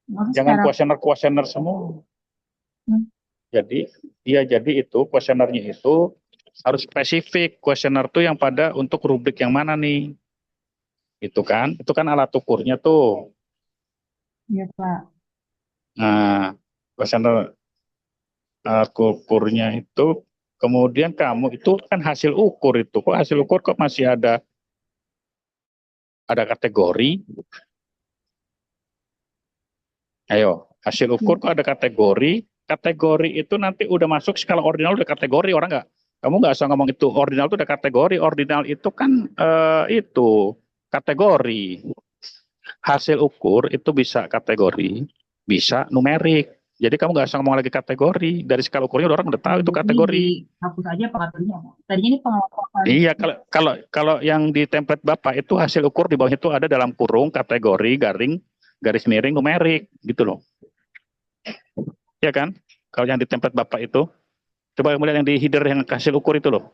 Maksudnya Jangan secara kuesioner semua. hmm, Jadi itu kuesionernya itu harus spesifik. Kuesioner tuh yang pada untuk rubrik yang mana nih? Itu kan alat ukurnya tuh. ya Pak. Nah, kuesioner alat ukurnya itu kemudian kamu itu kan hasil ukur itu. Kok hasil ukur kok masih ada kategori? Ayo, hasil Ya, ukur kok ada kategori? Kategori itu nanti udah masuk skala ordinal udah kategori orang nggak? Kamu nggak usah ngomong itu ordinal itu udah kategori. Ordinal itu kan itu kategori. Hasil ukur itu bisa kategori, bisa numerik. Jadi kamu nggak usah ngomong lagi kategori. Dari skala ukurnya udah orang udah tahu itu ini kategori. dihapus aja pengaturnya Pak. Tadinya ini pengelompokkan. Iya, kalau kalau kalau yang di template Bapak itu hasil ukur di bawah itu ada dalam kurung kategori garing garis miring numerik gitu loh. Ya kan? Kalau yang di template Bapak itu, coba kemudian yang di header yang hasil ukur itu loh.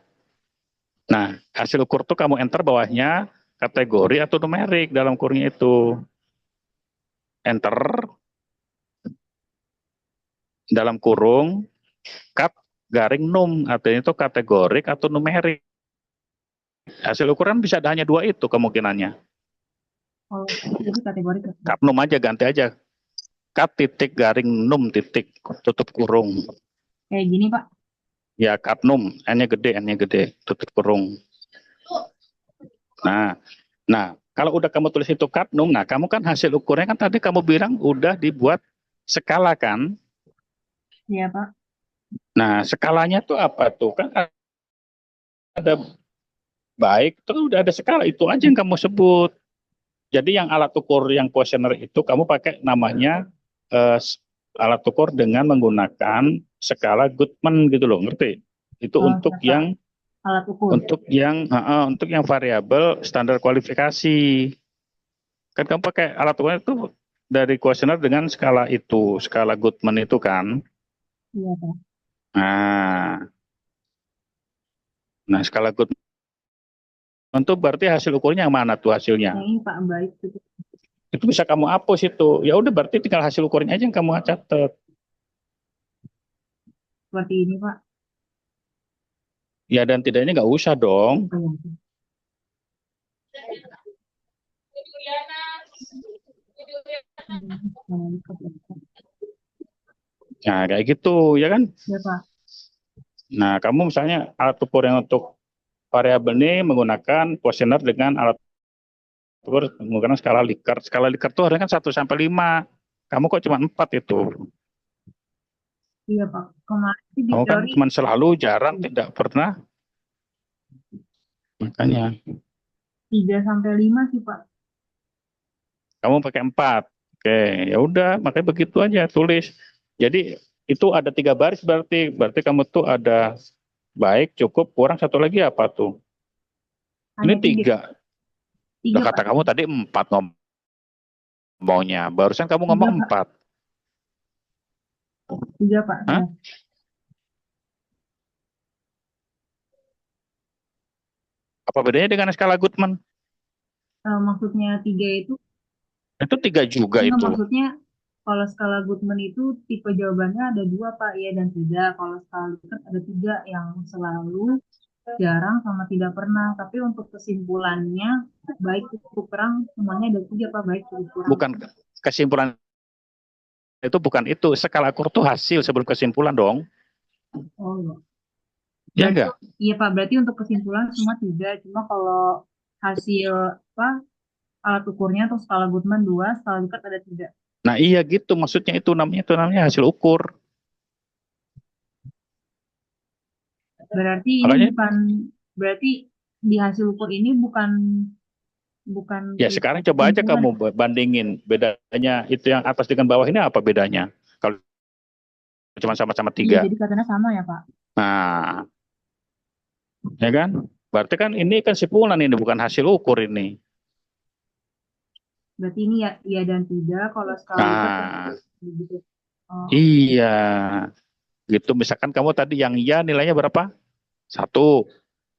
Nah, hasil ukur tuh kamu enter bawahnya kategori atau numerik dalam kurungnya itu. Enter dalam kurung kat garing num, artinya itu kategorik atau numerik. Hasil ukuran bisa ada hanya dua itu kemungkinannya. Oh, jadi kategori Kat tersebut. num aja ganti aja. Kat titik garing num titik tutup kurung. Kayak gini Pak. Ya kat num, n-nya gede, tutup kurung. Nah, nah, kalau udah kamu tulis itu kadnum, nah kamu kan hasil ukurnya kan tadi kamu bilang udah dibuat skala kan? Iya Pak. Nah, skalanya tuh apa tuh? Kan ada baik, terus udah ada skala itu aja yang kamu sebut. Jadi yang alat ukur yang kuesioner itu kamu pakai namanya eh, alat ukur dengan menggunakan skala Goodman gitu loh, ngerti? Itu Oh, iya Pak. Alat ukur. untuk yang variabel standar kualifikasi. Kan kamu pakai alat ukur itu dari kuesioner dengan skala itu, skala Goodman itu kan. Iya Pak. Nah, nah skala Goodman itu berarti hasil ukurnya yang mana tuh Yang hasilnya? ini Pak baik itu. Itu bisa kamu hapus itu. Ya udah berarti tinggal hasil ukurnya aja yang kamu catat. Seperti ini Pak. Ya dan tidaknya nggak usah dong. Oh, iya. Hmm, Nah kayak gitu ya kan. ya Pak. Nah kamu misalnya alat ukur yang untuk variabel ini menggunakan kuesioner dengan alat ukur menggunakan skala Likert. Skala Likert itu harusnya kan 1 sampai 5. Kamu kok cuma 4 itu. Iya Pak. Kemarin sih di Kamu kan teori cuma selalu jarang tidak pernah. Makanya 3 sampai 5 sih Pak. kamu pakai 4. Oke, ya udah, makanya begitu aja tulis. Jadi itu ada 3 baris berarti kamu tuh ada baik, cukup, kurang satu lagi apa tuh? Ini Hanya 3. 3. Udah 3 kata Pak. kamu tadi 4 ngomongnya. Barusan kamu 3 ngomong Pak. 4. 3 Pak. Hah? Ya. Apa bedanya dengan skala Goodman? Maksudnya 3 itu Itu 3 juga enggak, itu. maksudnya kalau skala Goodman itu tipe jawabannya ada dua Pak, ya dan tidak. Kalau skala Likert ada 3 yang selalu, jarang, sama tidak pernah. Tapi untuk kesimpulannya baik cukup kurang semuanya ada 3 Pak, baik cukup kurang. Bukan kesimpulan itu bukan itu. Skala ukur tuh hasil sebelum kesimpulan dong. Oh iya. Ya Berarti enggak? iya Pak, berarti untuk kesimpulan semua 3. Cuma kalau hasil apa alat ukurnya atau skala Goodman 2, skala Likert ada 3. Nah, iya gitu maksudnya itu namanya hasil ukur. Berarti ini Makanya bukan, berarti di hasil ukur ini bukan bukan ya tipe sekarang coba aja kesimpulan. kamu bandingin bedanya itu yang atas dengan bawah ini apa bedanya? Kalau cuma sama-sama Iya, 3. jadi katanya sama ya Pak. Nah, ya kan? Berarti kan ini kan kesimpulan ini bukan hasil ukur ini. Berarti ini ya iya dan tidak. Kalau skala Likert ya Nah, gitu. Oh, iya. Gitu. Misalkan kamu tadi yang iya nilainya berapa? 1.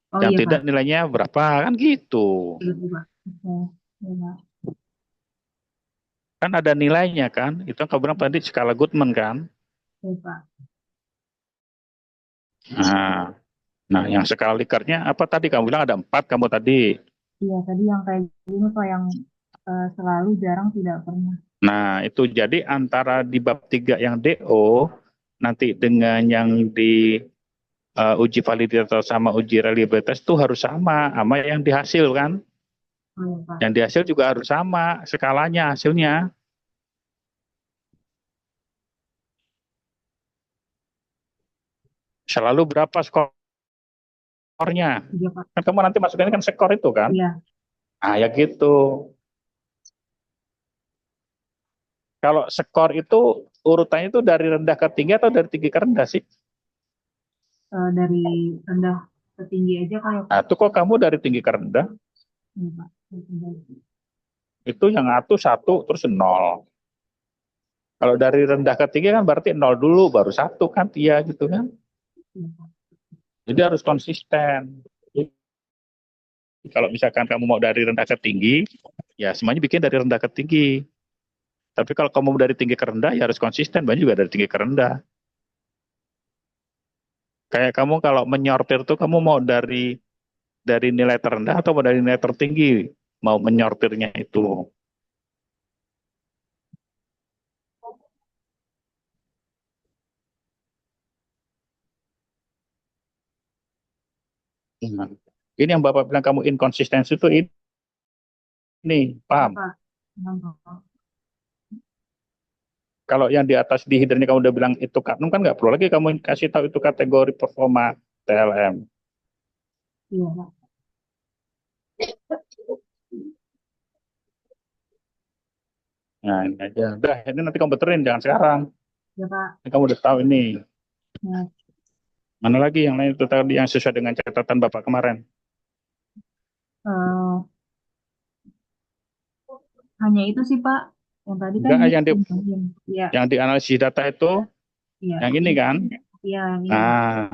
oh Yang iya tidak Pak. nilainya berapa? Kan gitu. Gitu Pak. Oke. Iya, Pak. Kan ada nilainya kan? Itu yang kamu bilang tadi skala Goodman kan? Ya, Pak. Nah, nah yang skala Likert-nya apa tadi kamu bilang ada 4 kamu tadi. Iya, tadi yang kayak gini Pak, yang selalu, jarang, tidak pernah. Nah, itu jadi antara di bab 3 yang DO nanti dengan yang di uji validitas sama uji reliabilitas itu harus sama yang dihasil kan? Oh ya Pak. Yang dihasil juga harus sama skalanya hasilnya. Selalu berapa skornya? Iya Pak. Kan kamu nanti masukin kan skor itu kan? Iya. Ah ya gitu. Kalau skor itu urutannya itu dari rendah ke tinggi atau dari tinggi ke rendah sih? Dari rendah ke tinggi aja kayak Nah, Pak. itu kok kamu dari tinggi ke rendah? Iya Pak. Itu yang ngatur 1 terus 0. Kalau dari rendah ke tinggi kan berarti 0 dulu baru 1 kan iya gitu kan. Iya, Pak. Jadi harus konsisten. Jadi, kalau misalkan kamu mau dari rendah ke tinggi, ya semuanya bikin dari rendah ke tinggi. Tapi kalau kamu mau dari tinggi ke rendah, ya harus konsisten. Banyak juga dari tinggi ke rendah. Kayak kamu kalau menyortir tuh kamu mau dari nilai terendah atau mau dari nilai tertinggi mau menyortirnya itu. Nah, ini yang Bapak bilang kamu inkonsistensi itu ini, Iya paham? Pak. Paham, Pak. Kalau yang di atas di hiddennya kamu udah bilang itu kadnum kan nggak perlu lagi kamu kasih tahu itu kategori performa TLM. Iya Pak. Nah ini aja. Udah, ini nanti kamu beterin, jangan sekarang. Iya Pak. Ini kamu udah tahu ini. Nah, Mana lagi yang lain itu tadi yang sesuai dengan catatan Bapak kemarin? eh, hanya itu sih Pak. Yang tadi kan Enggak, dia yang di tambahin. Iya. yang di analisis data itu Iya. yang ini kan? Iya, yang ini. Ah,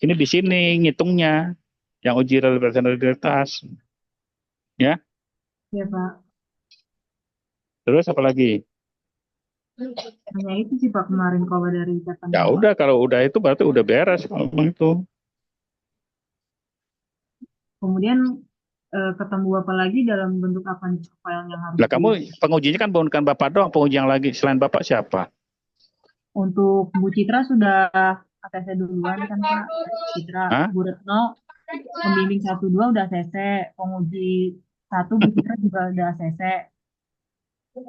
ini di sini ngitungnya yang uji reliabilitas ya. Iya Pak. Terus apa lagi? Hanya itu sih Pak kemarin kalau dari catatan Ya Bapak. udah kalau udah itu berarti udah beres kalau memang itu. Kemudian ketemu Bapak lagi dalam bentuk apa nih file yang harus Lah di. kamu pengujinya kan bukan Bapak doang, penguji yang lagi selain Bapak siapa? Untuk Bu Citra sudah ATC duluan kan Pak. Citra, Hah? Bu Retno, pembimbing 1 2 udah ACC, penguji 1 Bu Citra juga udah ACC.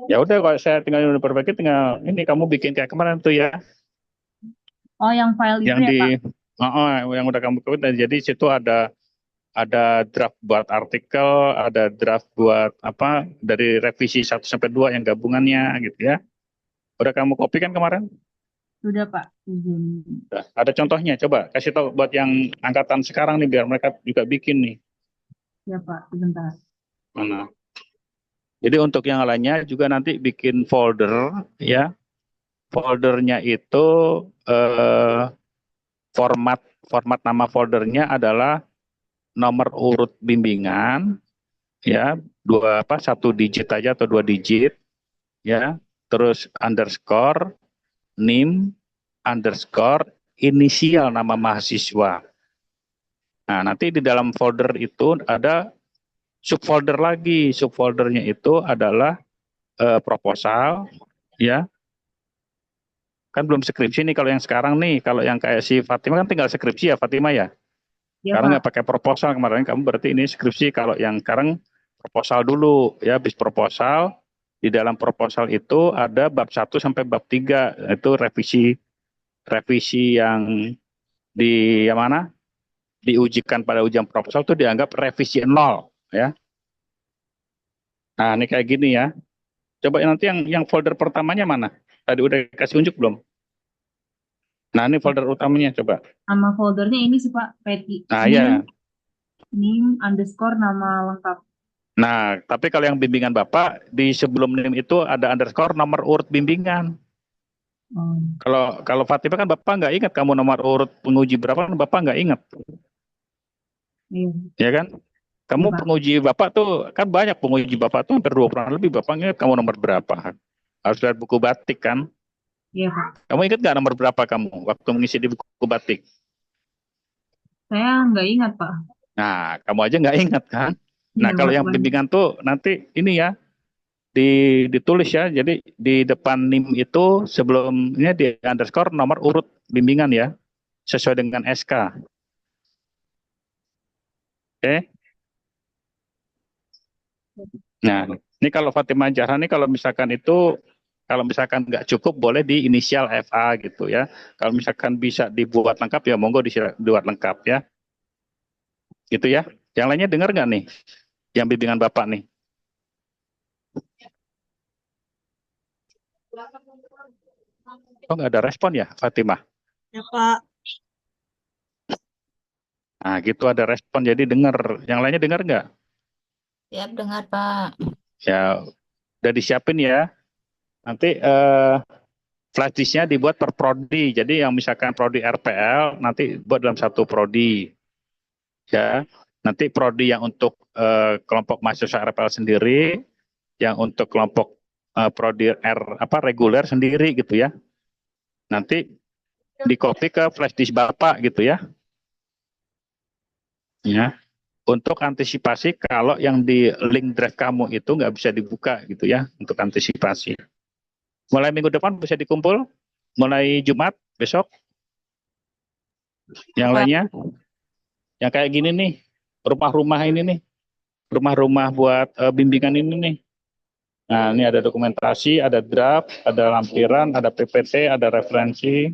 Ya udah kalau saya tinggal perbaiki tinggal ini kamu bikin kayak kemarin tuh ya, Oh, yang file itu yang ya Pak? di yang udah kamu kewet. Jadi situ ada draft buat artikel, ada draft buat apa dari revisi 1 sampai 2 yang gabungannya gitu ya. Udah kamu copy kan kemarin? Sudah Pak. Izin. Udah. Ada contohnya, coba kasih tahu buat yang angkatan sekarang nih biar mereka juga bikin nih. Ya Pak, sebentar. Mana? Jadi untuk yang lainnya juga nanti bikin folder ya. Foldernya itu eh, format format nama foldernya adalah nomor urut bimbingan ya, dua apa 1 digit aja atau 2 digit ya. Terus underscore NIM underscore inisial nama mahasiswa. Nah, nanti di dalam folder itu ada subfolder lagi. Subfoldernya itu adalah proposal ya. Kan belum skripsi nih kalau yang sekarang nih. Kalau yang kayak si Fatima kan tinggal skripsi ya Fatima ya. Ya Karena nggak Pak. pakai proposal kemarin kamu berarti ini skripsi. Kalau yang sekarang proposal dulu ya, habis proposal di dalam proposal itu ada bab 1 sampai bab 3 itu revisi revisi yang di yang mana diujikan pada ujian proposal itu dianggap revisi nol ya. Nah ini kayak gini ya. Coba nanti yang folder pertamanya mana? Tadi udah kasih unjuk belum? Nah ini folder utamanya coba. Nama foldernya ini sih Pak, Peti. Nah NIM, ya. NIM underscore nama lengkap. Nah tapi kalau yang bimbingan Bapak di sebelum NIM itu ada underscore nomor urut bimbingan. Oh, Kalau kalau Fatima kan Bapak nggak ingat kamu nomor urut penguji berapa kan Bapak nggak ingat, iya. ya kan? Iya Kamu Pak. penguji Bapak tuh kan banyak penguji Bapak tuh hampir 20 orang lebih Bapak ingat kamu nomor berapa? Harus lihat buku batik kan? Iya Pak. Kamu ingat nggak nomor berapa kamu waktu mengisi di buku batik? Saya nggak ingat Pak. Nah, kamu aja nggak ingat kan? Nah, Iya kalau Pak. yang bimbingan tuh nanti ini ya ditulis ya. Jadi di depan NIM itu sebelumnya di underscore nomor urut bimbingan ya, sesuai dengan SK. Oke. Nah, ini kalau Fatimah Zahra ini kalau misalkan nggak cukup boleh di inisial FA gitu ya. Kalau misalkan bisa dibuat lengkap ya monggo dibuat lengkap ya. Gitu ya. Yang lainnya dengar nggak nih? Yang bimbingan Bapak nih. Oh nggak ada respon ya Fatimah? Ya Pak, Nah gitu ada respon jadi dengar. Yang lainnya dengar nggak? siap dengar Pak. Ya udah disiapin ya. Nanti flash disknya dibuat per prodi. Jadi yang misalkan prodi RPL nanti buat dalam satu prodi. Ya, nanti prodi yang untuk kelompok mahasiswa RPL sendiri, yang untuk kelompok prodi reguler sendiri gitu ya. Nanti di copy ke flash disk Bapak gitu ya. Ya, untuk antisipasi kalau yang di link drive kamu itu nggak bisa dibuka gitu ya, untuk antisipasi. Mulai minggu depan bisa dikumpul, mulai Jumat besok. Yang Pak, lainnya, yang kayak gini nih, rumah-rumah ini nih, rumah-rumah buat bimbingan ini nih. Nah, ini ada dokumentasi, ada draft, ada lampiran, ada PPT, ada referensi,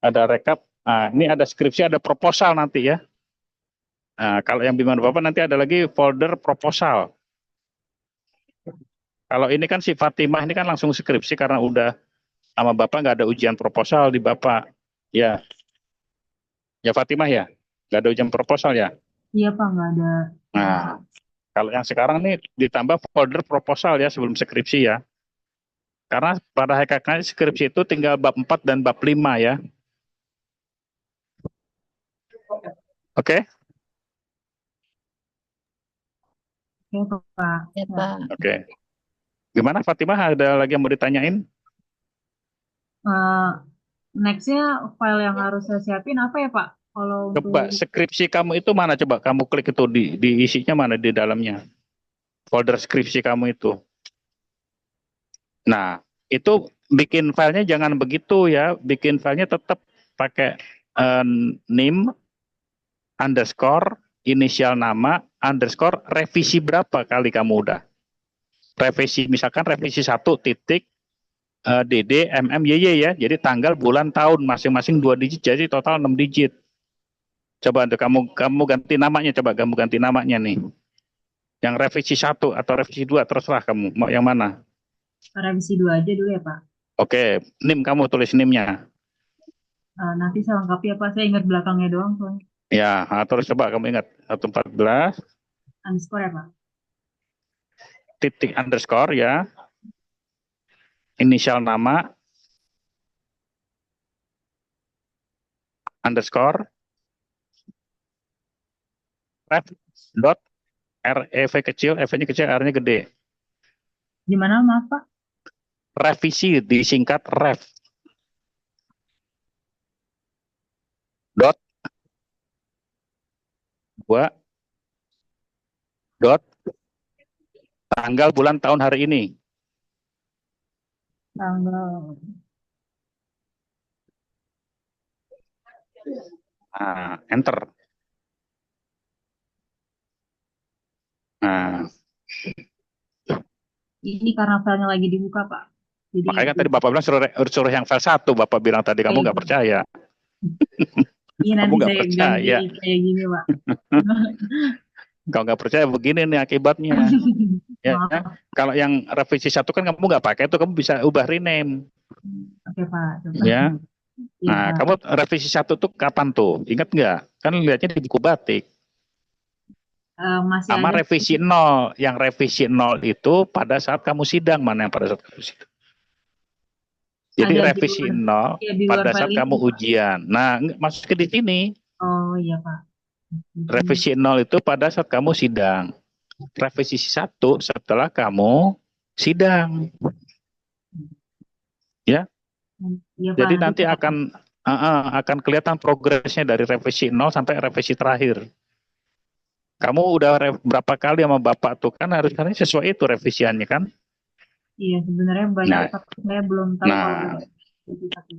ada rekap. Nah, ini ada skripsi, ada proposal nanti ya. Nah, kalau yang bimbingan Bapak nanti ada lagi folder proposal. Kalau ini kan si Fatimah ini kan langsung skripsi karena udah sama Bapak nggak ada ujian proposal di Bapak. Ya, ya Fatimah ya, nggak ada ujian proposal ya. Iya Pak, nggak ada. Nah, kalau yang sekarang nih ditambah folder proposal ya sebelum skripsi ya. Karena pada hakikatnya skripsi itu tinggal bab 4 dan bab 5 ya. Oke? Oke Pak. ya Ya. Pak. Oke. Gimana Fatimah, ada lagi yang mau ditanyain? Eh, Nextnya file yang harus saya siapin apa ya Pak? Kalau Coba untuk skripsi kamu itu mana, coba kamu klik itu di isinya mana di dalamnya. Folder skripsi kamu itu. Nah, itu bikin filenya jangan begitu ya. Bikin filenya tetap pakai eh, name underscore inisial nama underscore revisi berapa kali kamu udah. Revisi misalkan revisi 1 titik DD MM YY ya. Jadi tanggal bulan tahun masing-masing 2 digit jadi total 6 digit. Coba untuk kamu ganti namanya, coba kamu ganti namanya nih. Yang revisi 1 atau revisi 2 terserah kamu mau yang mana. revisi 2 aja dulu ya Pak. Oke, NIM kamu tulis NIM-nya. Nanti saya lengkapi ya Pak. Saya ingat belakangnya doang soalnya. Ya, terus coba kamu ingat 114 Underscore ya Pak. titik underscore ya, inisial nama underscore ref dot rev kecil, f-nya kecil, r-nya gede. Gimana maaf Pak? Revisi disingkat ref dot 2 dot tanggal bulan tahun hari ini. Tanggal. Nah, enter. Nah, Ini karena filenya lagi dibuka Pak. Jadi makanya kan tadi Bapak bilang suruh yang file 1, Bapak bilang tadi kamu nggak percaya. iya Kamu nanti nggak saya ganti percaya. kayak gini Pak. Kalau nggak percaya begini nih akibatnya. Ya, Maaf. kalau yang revisi 1 kan kamu nggak pakai itu, kamu bisa ubah rename. Oke Pak. Coba. Ya, Iya nah Pak. kamu revisi 1 tuh kapan tuh? Ingat nggak? Kan lihatnya di buku batik. Masih Sama ada. revisi 0. Yang revisi 0 itu pada saat kamu sidang, mana yang pada saat kamu sidang? Jadi Ada di revisi luar. 0 Ya di luar pada file saat ini kamu Pak. ujian. Nah, masuk ke di sini. Oh iya Pak. Revisi 0 itu pada saat kamu sidang. Revisi 1 setelah kamu sidang. Ya. Iya Pak, Jadi nanti nanti kita akan kelihatan progresnya dari revisi 0 sampai revisi terakhir. Kamu udah berapa kali sama Bapak tuh kan harusnya sesuai itu revisiannya kan? iya sebenarnya banyak Nah, Pak. Saya belum tahu kalau nah, itu tapi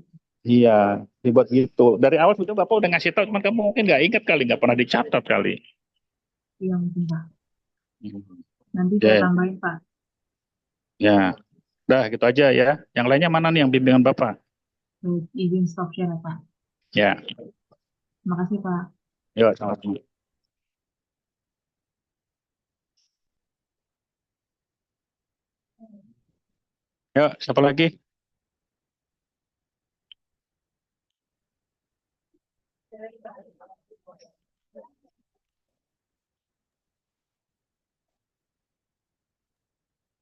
iya, dibuat gitu. Dari awal sudah Bapak udah ngasih tahu, cuman kamu mungkin nggak ingat kali, nggak pernah dicatat kali. iya mungkin Pak. Hmm. Nanti saya Ya, tambahin Pak. ya, dah gitu aja ya. Yang lainnya mana nih yang bimbingan Bapak? Baik, izin stop share ya Pak. Ya, Terima kasih Pak. yuk sama-sama. Yuk, siapa lagi?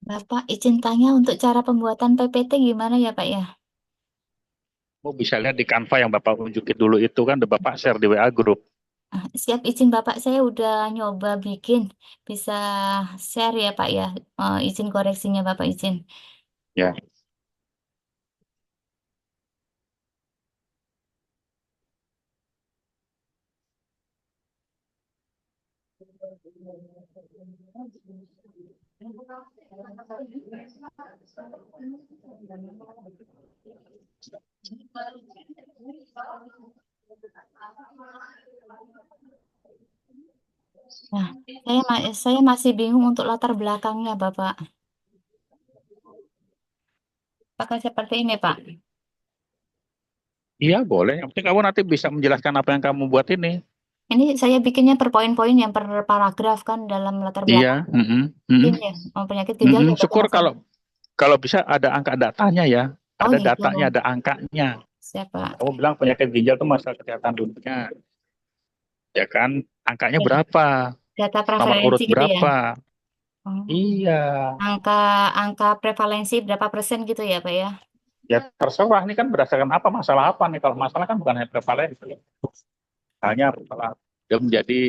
Bapak izin tanya untuk cara pembuatan PPT gimana ya Pak ya? Kamu bisa lihat di Canva yang Bapak tunjukin dulu itu kan, udah Bapak share di WA Group. Ah, siap izin Bapak, saya udah nyoba bikin. Bisa share ya Pak ya? Izin koreksinya Bapak izin. Ya, Nah, saya masih bingung untuk latar belakangnya Bapak. Apakah seperti ini Pak? iya boleh. Yang penting kamu nanti bisa menjelaskan apa yang kamu buat ini. Ini saya bikinnya per poin-poin yang per paragraf kan dalam latar Iya, belakang. mm. Ini ya, penyakit ginjal ya Bapak Syukur masalah. kalau kalau bisa ada angka datanya ya. Oh Ada gitu, datanya, ada angkanya. siapa? Kamu bilang penyakit ginjal itu masalah kesehatan dunia, ya kan? Angkanya Ya, berapa? data Nomor prevalensi urut gitu ya. berapa? Oh. Iya, Angka angka prevalensi berapa persen gitu ya Pak ya? ya terserah. Ini kan berdasarkan apa masalah apa nih? Kalau masalah kan bukan hanya prevalensi. Hanya masalah dia menjadi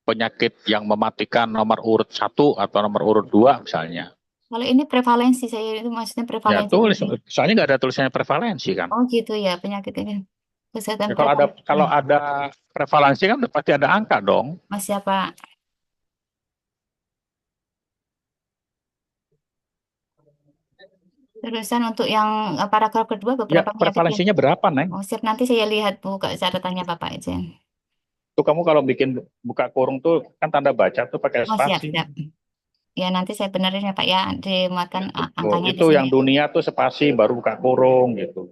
penyakit yang mematikan nomor urut 1 atau nomor urut 2 misalnya. Kalau ini prevalensi saya itu maksudnya Ya prevalensi tulis, gitu. soalnya nggak ada tulisannya prevalensi kan. Oh gitu ya penyakit ini. Kesehatan Ya, prevalensi. kalau ada prevalensi kan udah pasti ada angka dong. Mas siapa? Terusan untuk yang paragraf kedua Ya beberapa penyakit yang prevalensinya berapa, Neng? oh siap nanti saya lihat buka catatannya Bapak izin. Tuh kamu kalau bikin buka kurung tuh kan tanda baca tuh pakai Oh siap spasi. siap. Ya nanti saya benerin ya Pak ya dimuatkan Tuh, angkanya di itu sini. yang dunia tuh spasi baru buka kurung gitu.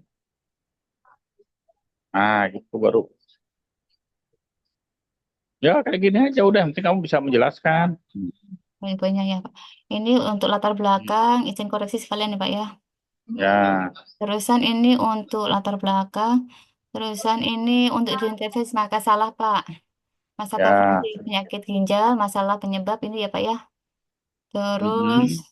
Nah, gitu baru. Ya kayak gini aja udah, yang penting kamu bisa menjelaskan. Poin-poinnya ya Pak. Ini untuk latar belakang izin koreksi sekalian ya Pak ya. Ya, Terusan ini untuk latar belakang. Terusan ini untuk identifikasi maka salah Pak. Masa ya. prevalensi penyakit ginjal, masalah penyebab ini ya Pak ya. Terus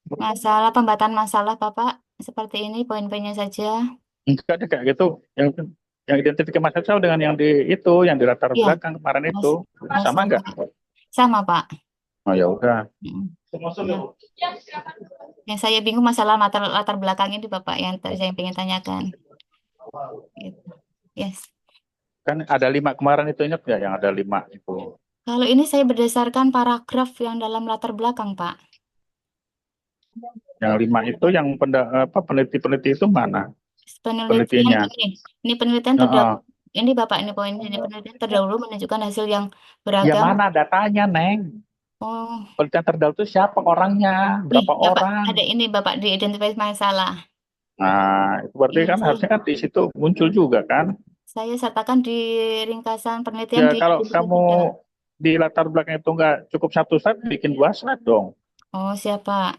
Mhm. masalah pembatasan masalah Bapak seperti ini poin-poinnya saja. Enggak ada kayak gitu. Yang identifikasi masalah dengan yang di itu, yang di latar Iya, belakang kemarin Mas. itu Oh, sama siap, enggak? Pak. Sama Pak. Oh ya udah. Mm. Ya. Yang saya bingung masalah latar, latar belakang ini Bapak yang tadi saya ingin tanyakan. Gitu. Yes. Kan ada 5 kemarin itu ingat nggak yang ada 5 itu? Kalau ini saya berdasarkan paragraf yang dalam latar belakang Pak. Yang 5 itu yang peneliti-peneliti itu mana? Penelitian Penelitinya. ini penelitian Heeh. terdahulu. Ini Bapak ini poinnya ini penelitian terdahulu menunjukkan hasil yang Ya beragam. mana datanya, Neng? Oh, Penelitian terdahulu itu siapa orangnya? nih Berapa Bapak orang? ada ini Bapak di identifikasi masalah. Nah, itu berarti Iya, kan harusnya kan di situ muncul juga kan? saya sertakan di ringkasan penelitian Ya di kalau identifikasi kamu juga. di latar belakang itu nggak cukup satu slide, bikin 2 slide dong. Oh, siapa?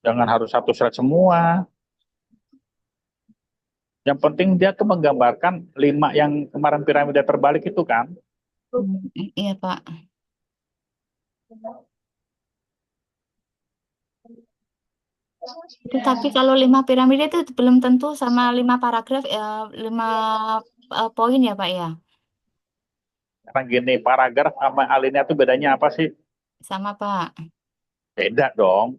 Jangan harus satu slide semua. Yang penting dia tuh menggambarkan 5 yang kemarin piramida terbalik itu kan. Iya, Pak. Itu tapi kalau 5 piramida itu belum tentu sama 5 paragraf, 5 poin ya, Pak ya? Karena gini, paragraf sama alinea itu bedanya apa sih? Sama, Pak. Beda dong.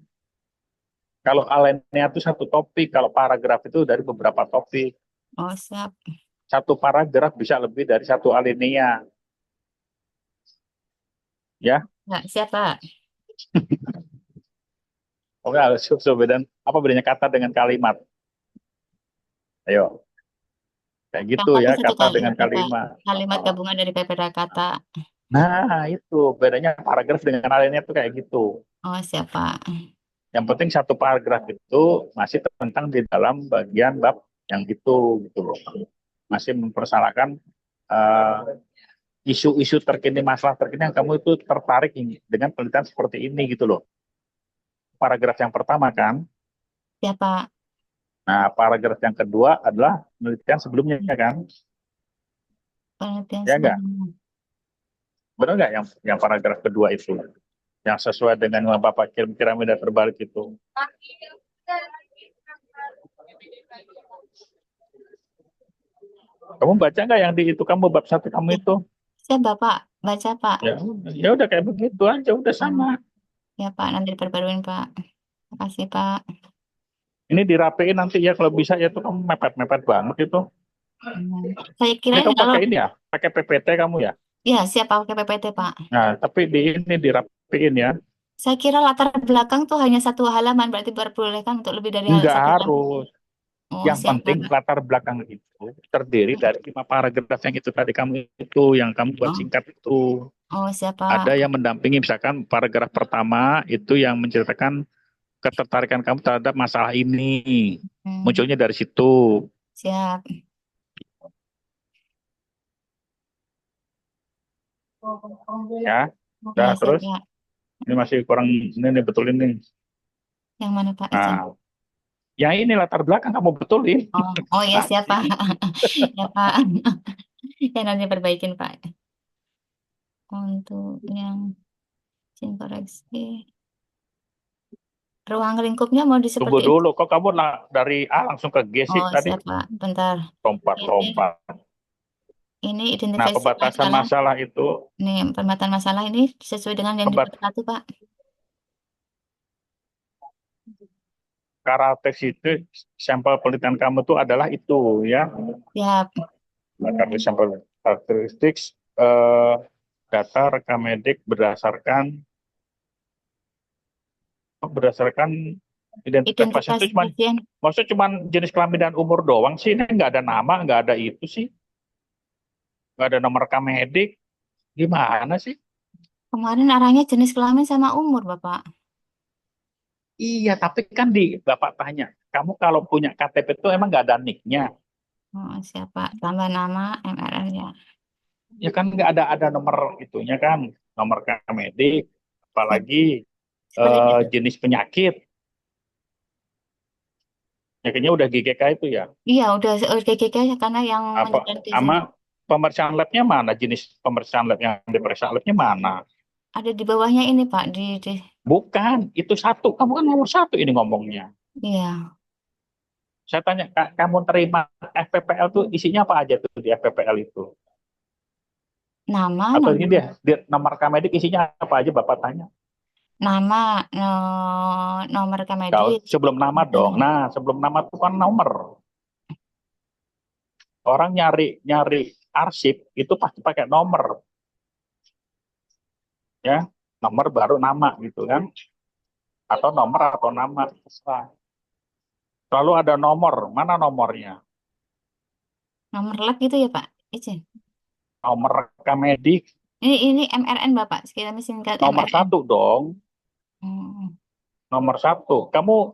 Kalau alinea itu satu topik, kalau paragraf itu dari beberapa topik. Oh, siap. Satu paragraf bisa lebih dari satu alinea, ya. Nggak, siap, Pak. Oke, apa bedanya kata dengan kalimat? Ayo, kayak Yang gitu kata ya, satu kata kali dengan itu, Pak. kalimat. Kalimat gabungan dari beberapa kata. Nah, itu bedanya paragraf dengan alinea itu kayak gitu. Oh, siap, Pak. Yang penting satu paragraf itu masih tentang di dalam bagian bab yang gitu loh. Masih mempersalahkan eh, isu-isu terkini, masalah terkini yang kamu itu tertarik dengan penelitian seperti ini gitu loh. Paragraf yang pertama kan. Siap, Pak. Nah, paragraf yang kedua adalah penelitian sebelumnya kan. Penelitian Ya enggak? sebelumnya. Benar nggak yang paragraf kedua itu? Yang sesuai dengan yang Bapak kirim piramida terbalik itu. Kamu baca nggak yang di itu kamu bab satu kamu Ya, itu? siap, Bapak. Baca, Pak. Ya, ya udah kayak begitu aja, udah Hmm. sama. Ya, Pak. Nanti diperbaruin, Pak. Makasih, Pak. Ini dirapiin nanti ya kalau bisa ya tuh kamu mepet-mepet banget itu. Hmm. Saya Ini kirain kamu kalau pakai ini ya, pakai PPT kamu ya. ya siap pakai PPT, Pak. Nah, tapi di ini dirapiin ya. Saya kira latar belakang tuh hanya satu halaman, berarti diperbolehkan untuk lebih dari Enggak satu halaman. harus. Oh, Yang siap, penting Pak. latar belakang itu terdiri dari 5 paragraf yang itu tadi kamu itu, yang kamu buat Oh, singkat itu. oh, siap, Ada Pak. yang mendampingi, misalkan paragraf pertama itu yang menceritakan ketertarikan kamu terhadap masalah ini. Hmm, Munculnya dari situ, siap. ya. Ya, Nah, siap, terus Pak. ini masih kurang ini nih, betulin nih. Yang mana, Pak? Izin. Nah, yang ini latar belakang kamu betulin. Oh, oh ya, siap, Pak. Nanti. Ya, Pak. Ya, nanti perbaikin, Pak. Untuk yang izin koreksi. Ruang lingkupnya mau di Tunggu seperti itu. dulu, kok kamu dari A langsung ke G sih Oh, tadi? siap, Pak. Bentar. Ini, Lompat-lompat. ini Nah, identifikasi pembatasan masalah. masalah itu, Ini pemetaan masalah ini sesuai dengan yang di pembat bab 1, Pak. karakteristik sampel penelitian kamu itu adalah itu ya. Siap. Nah, sampel karakteristik eh, data rekam medik berdasarkan identitas pasien Identitas itu cuma, pasien. maksudnya cuma jenis kelamin dan umur doang sih, ini nggak ada nama, nggak ada itu sih, nggak ada nomor rekam medik, gimana sih? Kemarin arahnya jenis kelamin sama umur, Bapak. Iya, tapi kan di Bapak tanya, kamu kalau punya KTP itu emang nggak ada nicknya, Oh, siapa? Tambah nama MRN ya. ya kan nggak ada nomor itunya kan, nomor rekam medik, Siap. apalagi Seperti itu. jenis penyakit, penyakitnya udah GGK itu ya, Iya, udah GGK karena yang apa menjadi sama pemeriksaan labnya mana, jenis pemeriksaan lab yang diperiksa labnya mana? ada di bawahnya ini, Pak. Di Bukan, itu satu. Kamu kan nomor satu ini ngomongnya. iya, Saya tanya, kamu terima FPPL tuh isinya apa aja tuh di FPPL itu? nama, Atau ini nama, dia nomor rekam medik isinya apa aja Bapak tanya? nama, nomor rekam Kalau medik. sebelum nama dong. Nah, sebelum nama itu kan nomor. Orang nyari nyari arsip itu pasti pakai nomor, ya. Nomor baru nama gitu kan. Atau nomor atau nama. Terserah. Selalu ada nomor. Mana nomornya? Nomor lab gitu ya, Pak. Izin. Nomor rekam medik Ini MRN, Bapak. Sekali singkat nomor MRN. satu dong. Hmm, Nomor satu. Kamu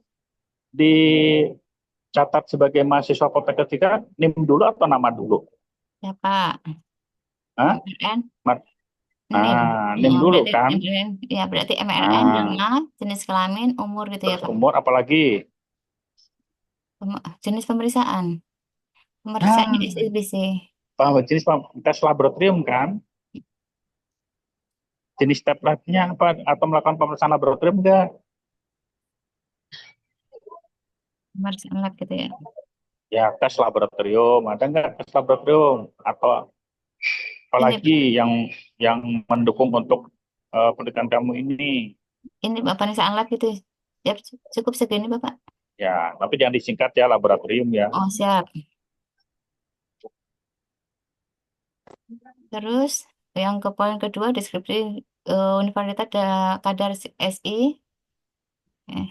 dicatat sebagai mahasiswa Politeknika NIM dulu atau nama dulu? ya, Pak. Hah? MRN. Mat- NIM. NIM Oh, dulu berarti kan? MRN. Ya, berarti MRN, Nah, nama, jenis kelamin, umur gitu ya, terus Pak. umur apalagi? Jenis pemeriksaan. Pemeriksaannya Nah, SLBC. jenis tes laboratorium kan? Jenis tab labnya apa? Atau melakukan pemeriksaan laboratorium enggak? Pemeriksaan lab gitu ya. Ya, tes laboratorium. Ada enggak tes laboratorium? Atau Ini, apalagi yang mendukung untuk penelitian kamu ini? ini Pak, pemeriksaan lab gitu. Siap, cukup segini Bapak. Ya, tapi jangan disingkat ya laboratorium ya. Oh, siap. Terus yang ke poin kedua deskripsi Universitas kadar SI. Eh,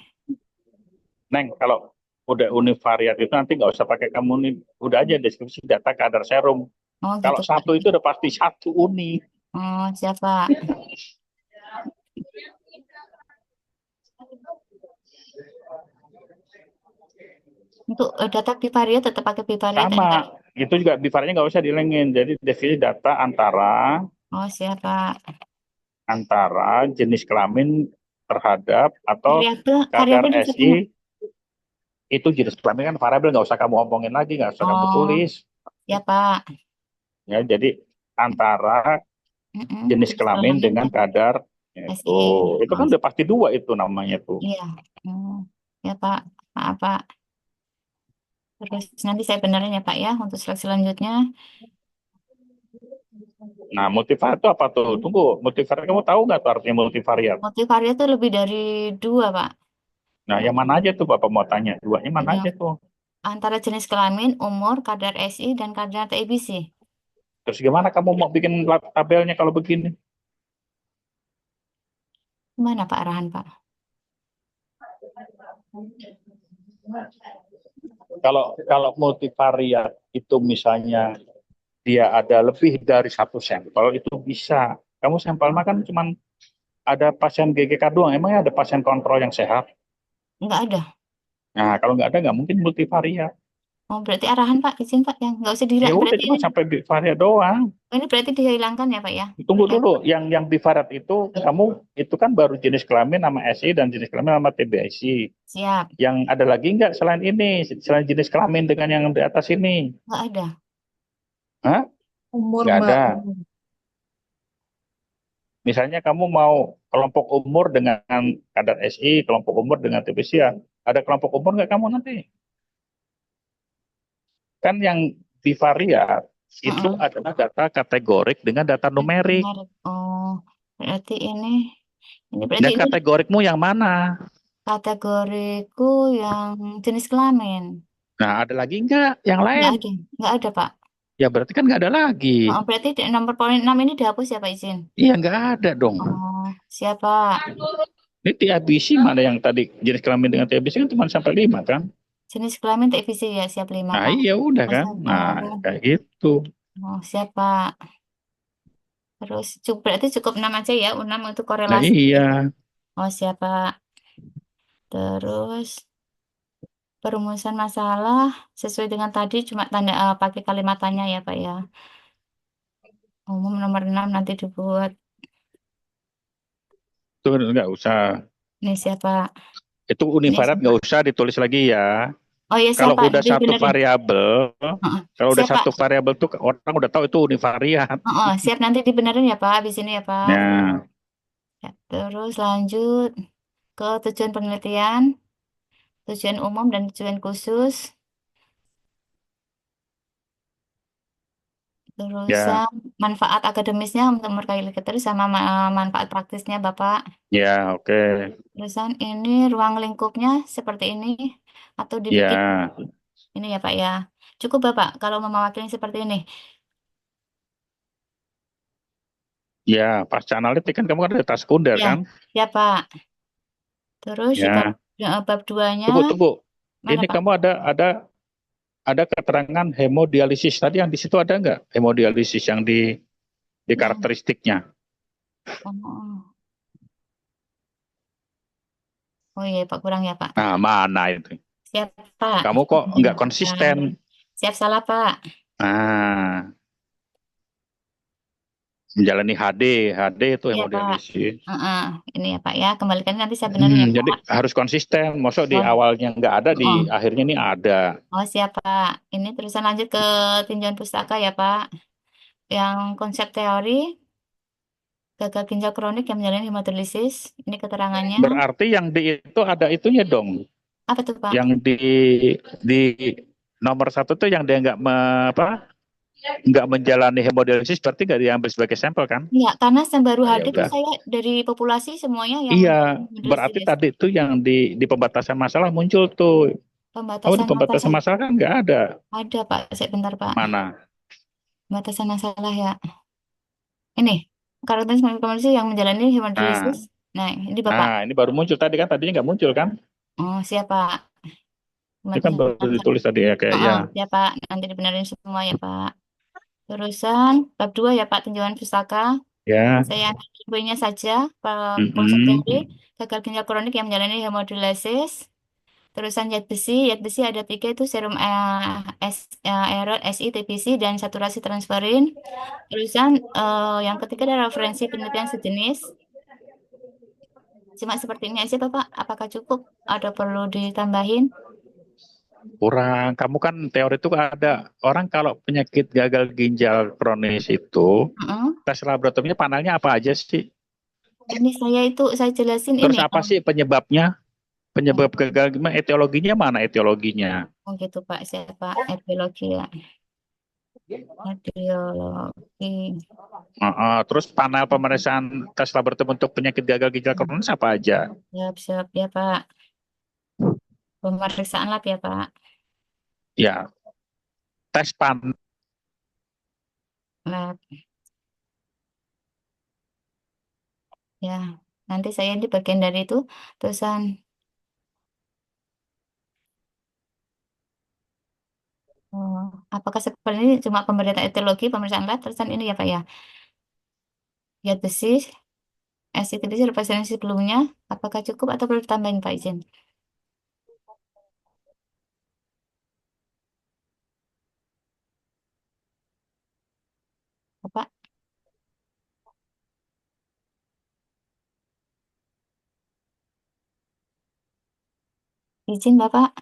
Neng, kalau udah univariat itu nanti nggak usah pakai kamu nih, udah aja deskripsi data kadar serum. oh gitu Kalau Pak. satu itu udah pasti satu uni. Oh, siap Pak. Untuk data bivariat tetap pakai bivariat Sama, enggak? itu juga bivarnya nggak usah dilengin. Jadi definisi data Oh, siap Pak. antara jenis kelamin terhadap atau kadar Variabel bisa banyak. SI itu jenis kelamin kan variabel nggak usah kamu omongin lagi, nggak usah kamu Oh, tulis. siap Pak. Ya, jadi antara jenis Jenis kelamin kelamin dengan dan kadar SI. itu Oh, kan udah pasti dua itu namanya tuh. iya. Hmm, ya Pak. Maaf Pak. Terus nanti saya benerin ya Pak ya untuk slide selanjutnya. Nah, multivariat itu apa tuh? Tunggu, multivariat kamu tahu nggak tuh artinya multivariat? Multivariat itu lebih dari dua Pak. Nah, yang mana aja tuh Bapak mau tanya? Duanya mana Yang aja tuh? antara jenis kelamin, umur, kadar SI, dan kadar TIBC. Terus gimana kamu mau bikin tabelnya kalau begini? Gimana Pak arahan Pak? Kalau multivariat itu misalnya dia ada lebih dari satu sampel itu bisa. Kamu sampel mah kan cuman ada pasien GGK doang. Emangnya ada pasien kontrol yang sehat? Nggak ada. Nah, kalau nggak ada nggak mungkin multivariat. Oh, berarti arahan Pak, izin Pak. Yang nggak usah Ya dihilangkan. udah Berarti cuma sampai bivariat doang. ini berarti dihilangkan ya Pak ya? Tunggu Yang dulu, yang bivariat itu kamu itu kan baru jenis kelamin nama SI dan jenis kelamin nama TBIC. siap. Yang ada lagi nggak selain ini, selain jenis kelamin dengan yang di atas ini? Nggak ada. Hah? Umur, Nggak Mbak. ada. Misalnya kamu mau kelompok umur dengan kadar SI, kelompok umur dengan TBC ya. Ada kelompok umur nggak kamu nanti? Kan yang bivariat itu Heeh. adalah data kategorik dengan data numerik. Menarik. Oh, berarti ini berarti Yang ini kategorikmu yang mana? kategoriku yang jenis kelamin. Nah, ada lagi nggak yang Nggak lain? ada. Nggak ada Pak. Ya berarti kan nggak ada lagi. Oh, berarti nomor poin 6 ini dihapus ya Pak izin. Iya nggak ada dong. Oh, siap Pak. Ini TIBC mana yang tadi jenis kelamin dengan TIBC kan cuma sampai 5 kan? Jenis kelamin TIVC ya siap 5 Nah Pak. iya udah Oh, kan. siap. Nah kayak gitu. Oh, siap Pak. Terus berarti cukup 6 aja ya, 6 untuk Nah korelasi. iya. Oh, siap Pak. Terus perumusan masalah sesuai dengan tadi cuma tanda pakai kalimat tanya ya Pak ya. Umum nomor 6 nanti dibuat. Itu nggak usah. Ini siapa? Itu Ini univariat siapa? nggak usah ditulis lagi ya. Oh iya Kalau siapa? udah satu Dibenerin. variabel, Heeh. kalau udah Siapa? satu variabel tuh orang udah tahu itu univariat. Oh, siap nanti dibenerin ya Pak. Habis ini ya Pak. Nah, Ya, terus lanjut ke tujuan penelitian, tujuan umum dan tujuan khusus. ya, Terusan manfaat akademisnya untuk meraih literatur sama manfaat praktisnya Bapak. ya, oke, Terusan ini ruang lingkupnya seperti ini atau dibikin ya, ini ya Pak ya. Cukup Bapak kalau mau mewakili seperti ini. ya. Pasca analitik kan kamu kan ada tas sekunder Ya, kan? ya Pak. Terus di Ya, bab 2-nya tunggu, tunggu. mana Ini Pak? kamu ada keterangan hemodialisis tadi yang di situ ada nggak hemodialisis yang di Yang karakteristiknya? oh, oh iya Pak kurang ya Pak. Nah, mana itu? Siap Pak. Kamu kok nggak Nah, konsisten? siap salah Pak. Nah, menjalani HD itu Iya Pak. hemodialisis. Heeh. Ini ya Pak ya. Kembalikan nanti saya benerin ya Jadi Pak. harus konsisten. Masuk di Oh, awalnya nggak ada, di oh, akhirnya ini ada. oh siap Pak. Ini terusan lanjut ke tinjauan pustaka ya Pak. Yang konsep teori gagal ginjal kronik yang menjalani hemodialisis. Ini keterangannya. Berarti yang di itu ada itunya dong. Apa tuh Pak? Yang di nomor satu tuh yang dia nggak apa nggak menjalani hemodialisis berarti nggak diambil sebagai sampel kan? Enggak, karena yang baru Ah, ya hadir tuh udah. saya dari populasi semuanya yang Iya, berarti hemodialisis. tadi itu yang di pembatasan masalah muncul tuh. Oh, di Pembatasan masa pembatasan saya masalah kan nggak ada. ada Pak, saya bentar Pak. Mana? Pembatasan masalah ya. Ini karantina kondisi yang menjalani hemodialisis. Nah, Nah, ini Bapak. ini baru muncul tadi kan, tadinya nggak muncul kan? Oh, siapa? Ini kan Pembatasan baru masalah. ditulis tadi ya kayak Oh, ya. oh, siapa? Nanti dibenerin semua ya Pak. Terusan bab 2 ya Pak, tinjauan pustaka. Ya. Saya ambil poinnya saja. Konsep Mm-mm. teori gagal ginjal kronik yang menjalani hemodialisis. Terusan zat besi ada tiga itu serum iron, SI, TBC, dan saturasi transferin. Terusan yang ketiga adalah referensi penelitian sejenis. Cuma seperti ini aja Bapak, apakah cukup? Ada perlu ditambahin? Kurang. Kamu kan teori itu ada orang kalau penyakit gagal ginjal kronis itu Mm-mm. tes laboratoriumnya panelnya apa aja sih? Ini saya jelasin Terus ini. apa sih penyebabnya? Oh, Penyebab gagal gimana? Etiologinya mana etiologinya? oh gitu Pak, siapa? Etiologi ya. Etiologi. Terus panel pemeriksaan tes laboratorium untuk penyakit gagal ginjal kronis apa aja? Siap-siap ya Pak. Pemeriksaan lab ya Pak. Ya, tes pan. Lab ya. Nanti saya di bagian dari itu terusan apakah seperti ini cuma pemberitaan etiologi, pemeriksaan lab, terusan ini ya Pak ya. Zat besi, SITB referensi sebelumnya, apakah cukup atau perlu ditambahin Pak izin? Bapak, izin Bapak.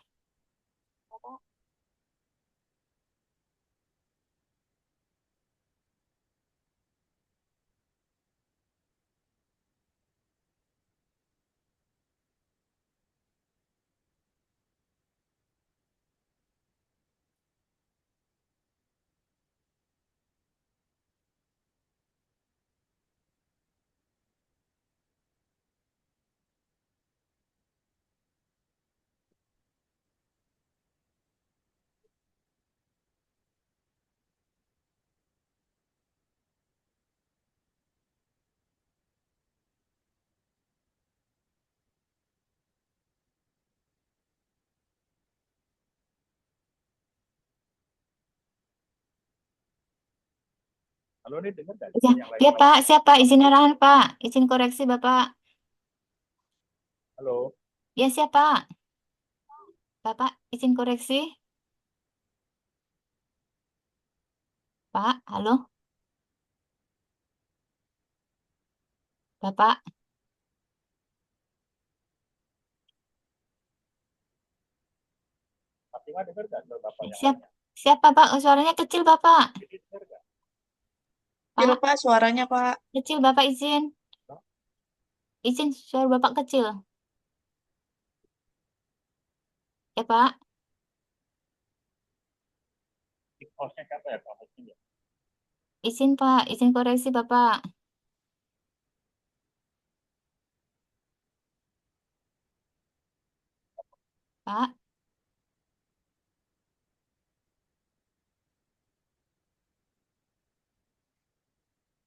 Halo, ini dengar nggak Ya, yang lain? ya Pak, siapa izin arahan Pak? Izin koreksi Bapak. Halo. Ya siapa? Bapak izin koreksi. Pak, halo. Bapak, Fatima dengar nggak suara Bapak yang siap, lainnya? siapa Pak? Oh, suaranya kecil Bapak. Ini dengar nggak? Kecil Pak, Pak suaranya Pak. kecil Bapak izin. Izin suara Bapak kecil. Ya Pak, Hostnya siapa ya Pak? Hostnya ya? izin Pak, izin koreksi Bapak. Pak,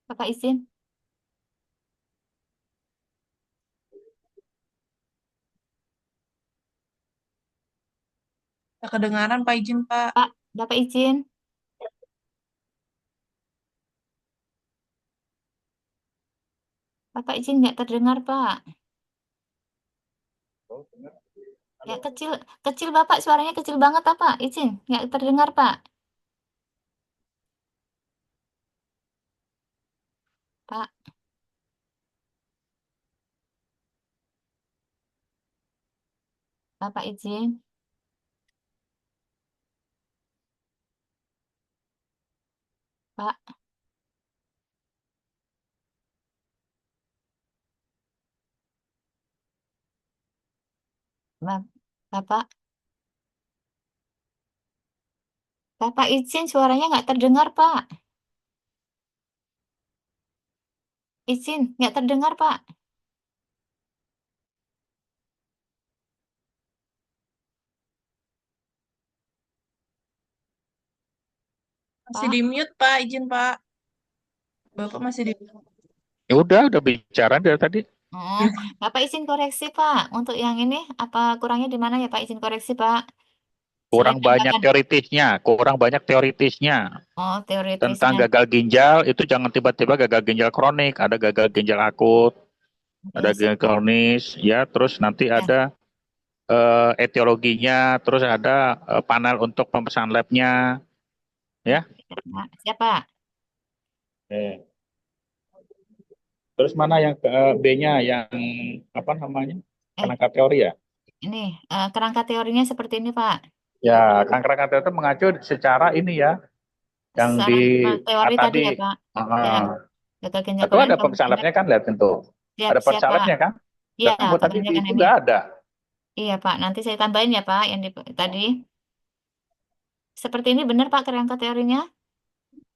Bapak izin. Tak kedengaran Pak izin Pak. Pak, Bapak izin. Bapak izin nggak terdengar Pak. Oh, dengar. Ya Halo. kecil, kecil Bapak suaranya kecil banget apa? Izin nggak terdengar Pak. Pak, Bapak izin. Pak, Bapak, Bapak izin suaranya nggak terdengar, Pak. Izin, nggak terdengar, Pak. Masih Pak. di mute, Pak. Izin, Pak. Bapak masih di Ya udah bicara dari tadi. Oh, Bapak izin koreksi, Pak. Untuk yang ini, apa kurangnya di mana ya, Pak? Izin koreksi, Pak. Selain tambahkan, Kurang banyak teoritisnya. oh, Tentang teoritisnya. gagal ginjal, itu jangan tiba-tiba gagal ginjal kronik, ada gagal ginjal akut, ada Oke, ginjal kronis, ya, terus nanti ya. ada etiologinya, terus ada panel untuk pemesan labnya, ya. Pak. Siapa? Eh, Terus mana yang B-nya, yang apa namanya, Eh, kerangka teori ya? ini kerangka teorinya seperti ini, Pak. Ya, kerangka teori itu mengacu secara ini ya, yang di Saran teori tadi tadi. ya, Pak. Ya, gagal ginjal Atau kronis, ada pemesan pemesan lab. labnya kan, lihat tentu. Siap, Ada siap, pemesan Pak. labnya kan? Iya, Tapi buat tadi pekerjaan itu ini. nggak ada. Iya, Pak. Nanti saya tambahin ya, Pak, yang tadi. Seperti ini benar, Pak, kerangka teorinya?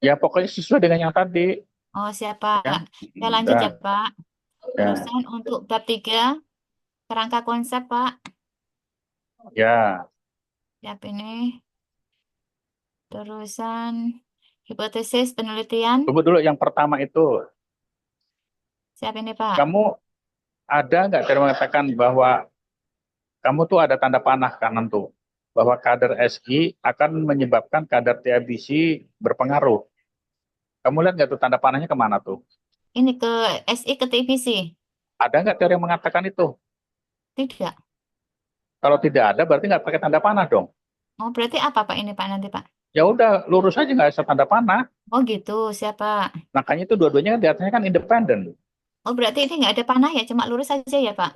Ya pokoknya sesuai dengan yang tadi, Oh, siap, Pak. ya. Saya lanjut ya, Udah, Pak. ya, Terusan untuk bab 3, kerangka konsep, Pak. ya. Siap ini. Terusan hipotesis penelitian. Tunggu dulu yang pertama itu. Siap ini, Pak. Kamu ada nggak cara mengatakan bahwa kamu tuh ada tanda panah kanan tuh, bahwa kadar SI akan menyebabkan kadar TIBC berpengaruh. Kamu lihat nggak tuh tanda panahnya kemana tuh? Ini ke SI ke TVC. Ada nggak teori yang mengatakan itu? Tidak. Kalau tidak ada, berarti nggak pakai tanda panah dong. Oh, berarti apa, Pak, ini, Pak, nanti, Pak? Ya udah, lurus aja nggak usah tanda panah. Oh, gitu. Siap, Pak. Makanya itu dua-duanya kan di atasnya kan independen. Oh, berarti ini nggak ada panah ya, cuma lurus saja ya, Pak?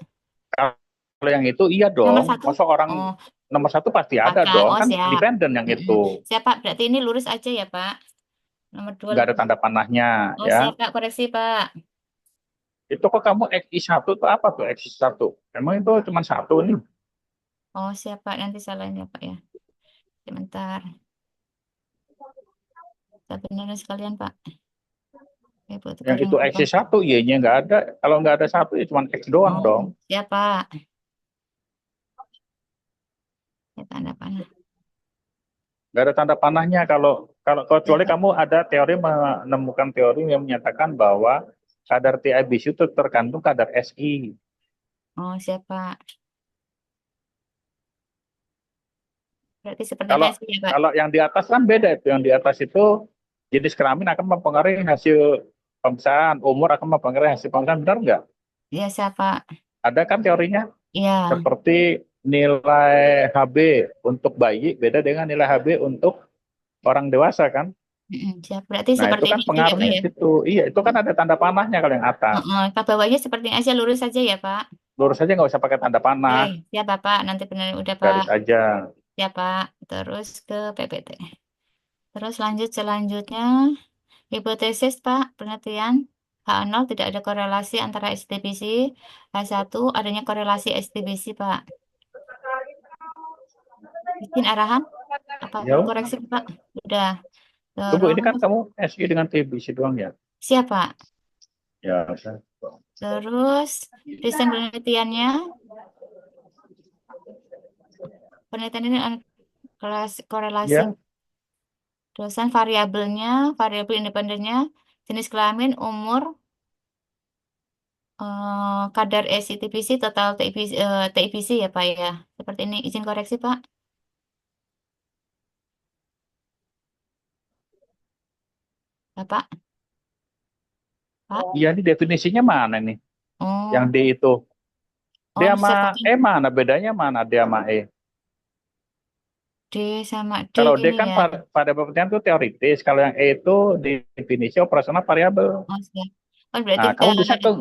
Kalau yang itu iya Nomor dong. satu? Masa orang Oh, nomor satu pasti ada pakai. dong. Oh, Kan siap. independen yang Mm-mm. itu. Siap, Pak. Berarti ini lurus aja ya, Pak? Nomor 2 Nggak ada lurus. tanda panahnya Oh, ya. siap, Pak. Koreksi, Pak. Itu kok kamu XI1 itu apa tuh XI1? Emang itu cuma satu nih. Oh, siap, Pak. Nanti salahin ya, Pak, ya. Sebentar. Kita benerin sekalian, Pak. Ibu Yang kering itu XI1 Y-nya nggak ada. Kalau nggak ada satu ya cuma X doang Oh, dong. siap, Pak. Ya, tanda panah. Nggak ada tanda panahnya kalau kalau kecuali Siap, Pak. kamu ada teori menemukan teori yang menyatakan bahwa kadar TIBC itu tergantung kadar SI. Oh, siap, Pak. Berarti seperti Kalau hasil ya, Pak. kalau yang di atas kan beda itu. Yang di atas itu jenis kelamin akan mempengaruhi hasil pemeriksaan, umur akan mempengaruhi hasil pemeriksaan, benar nggak? Iya, siap, Pak. Ada kan teorinya? Iya. Seperti nilai HB untuk bayi beda dengan nilai HB untuk orang dewasa kan? Siap. Berarti Nah itu seperti kan ini aja ya, Pak, pengaruhnya ya. di situ. Iya itu kan ada tanda panahnya kalau yang atas. Ke bawahnya seperti ini aja, lurus saja ya, Pak. Lurus aja nggak usah pakai tanda panah, Oke, siap, Pak. Nanti benerin udah, Pak. garis aja. Siap, Pak. Terus ke PPT. Terus lanjut selanjutnya, hipotesis, Pak, penelitian. H0 tidak ada korelasi antara STBC. H1 adanya korelasi STBC, Pak. Izin arahan? Apa Ya, koreksi, Pak? Udah. tunggu ini kan Terus, kamu SI dengan TBC doang ya? siap, Pak. Ya, Terus, desain penelitiannya. Penelitian ini korelasi ya, dosen variabelnya, variabel independennya, jenis kelamin, umur, kadar SITPC, total TIPC ya, Pak, ya. Seperti ini. Izin koreksi, Pak. Ya, Pak. Pak. iya ini definisinya mana nih? Yang Oh, D itu. D oh, sama seperti E mana? Bedanya mana D sama E? D sama D Kalau D ini kan ya. pada penelitian itu teoritis. Kalau yang E itu definisi operasional variabel. Oh, siap. Oh, berarti Nah, kamu bisa tuh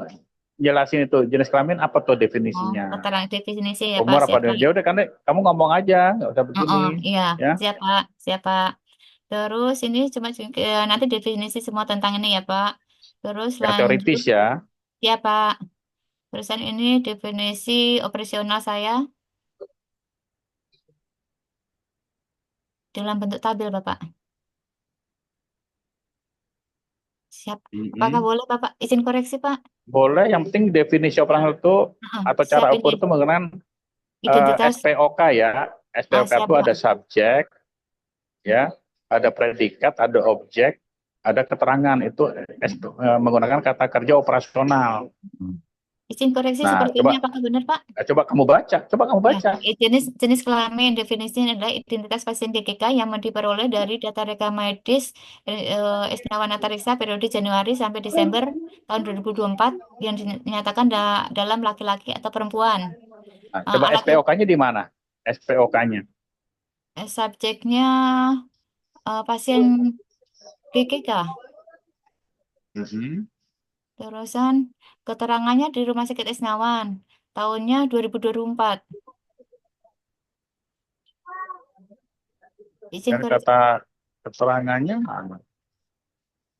jelasin itu jenis kelamin apa tuh definisinya? keterangan definisi ya, Pak. Umur apa? Siap, Pak. Ya udah kan kamu ngomong aja, nggak usah begini, Iya, ya. siap, Pak. Siap, Pak. Terus ini cuma nanti definisi semua tentang ini ya, Pak. Terus Yang lanjut, teoritis ya. ya, Pak. Terusan ini definisi operasional saya. dalam bentuk tabel, Bapak. Siap. Mm-mm. Apakah boleh, Bapak? Izin koreksi, Pak. Boleh, yang penting definisi operasional itu atau cara Siap ukur ini. itu menggunakan Identitas. SPOK ya. SPOK Siap, itu ada Pak. subjek, ya, ada predikat, ada objek, ada keterangan. Itu menggunakan kata kerja operasional. Izin koreksi Nah, seperti ini, apakah benar, Pak? coba kamu baca, Ya, jenis kelamin definisinya adalah identitas pasien GGK yang diperoleh dari data rekam medis Isnawa Antariksa periode Januari sampai Desember tahun 2024 yang dinyatakan dalam laki-laki atau perempuan. Nah, coba Alat SPOK-nya di mana? SPOK-nya. subjeknya pasien GGK. Terusan keterangannya di Rumah Sakit Isnawan tahunnya 2024. Izin Dan koreksi. kata keterangannya mana?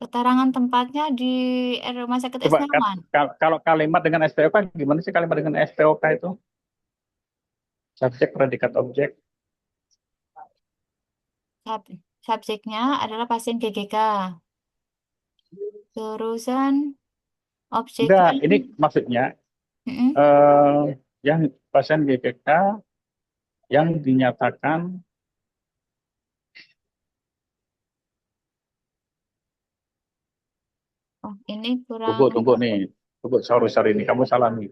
Keterangan tempatnya di Rumah Sakit Coba Isnawan. kalau kalimat dengan SPOK gimana sih kalimat dengan SPOK itu? Subjek, predikat, objek. Subjeknya adalah pasien GGK. Terusan Enggak, objeknya ini maksudnya yang pasien GGK yang dinyatakan ini kurang. tunggu nih. Tunggu, sorry ini kamu salah nih.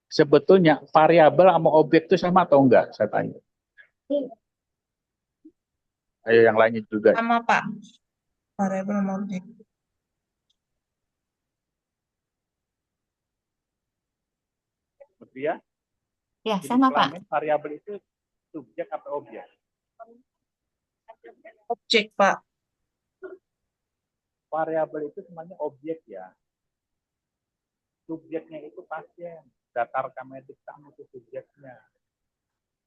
Sebetulnya variabel sama objek itu sama atau enggak? Saya tanya. Ayo yang lainnya juga. Sama, Pak. Variabel sama objek. Betul ya? Ya, Jadi sama, Pak. kelamin variabel itu subjek atau objek? Objek, Pak. Variabel itu semuanya objek ya. Subjeknya itu pasien. Data rekam medik kamu itu subjeknya.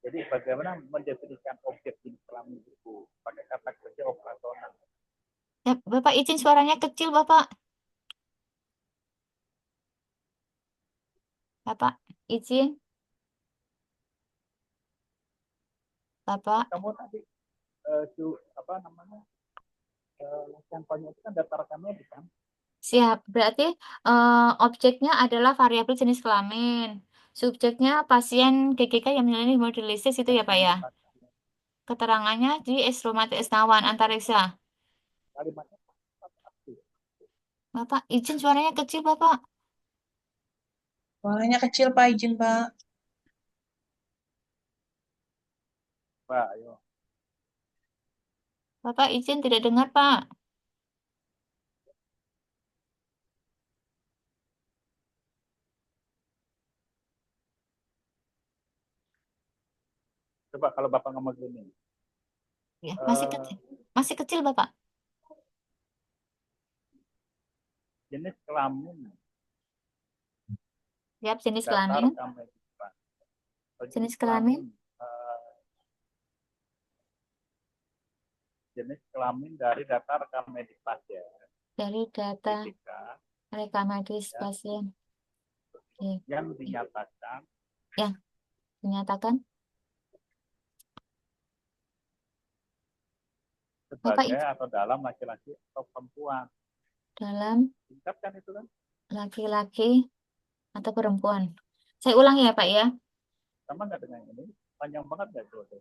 Jadi bagaimana mendefinisikan objek jenis kelamin itu? Pakai kata kerja operasional. Ya, Bapak izin suaranya kecil, Bapak. Bapak izin. Bapak. Kamu tadi apa namanya? Sampelnya itu kan data rekam medik kan? Siap. Berarti objeknya adalah variabel jenis kelamin. Subjeknya pasien GGK yang menjalani hemodialisis itu ya, Pak ya. Keterangannya di Rumah Sakit Isnawan Antariksa. Kalimatnya Bapak izin suaranya kecil, Bapak. Suaranya kecil, Pak. Izin, Pak. Pak, ayo. Bapak izin tidak dengar, Pak. Coba kalau Bapak ngomong gini. Ya, masih kecil. Masih kecil, Bapak. Jenis kelamin. Siap, jenis Data kelamin. rekam medik. Jenis kelamin. Jenis kelamin dari data rekam medik pasien. Dari data GGK, rekam medis pasien. Oke. yang dinyatakan Dinyatakan. sebagai atau dalam laki-laki atau perempuan. Dalam Singkat kan itu kan? laki-laki atau perempuan. Saya ulang ya, Pak ya. Sama nggak dengan ini? Panjang banget nggak itu?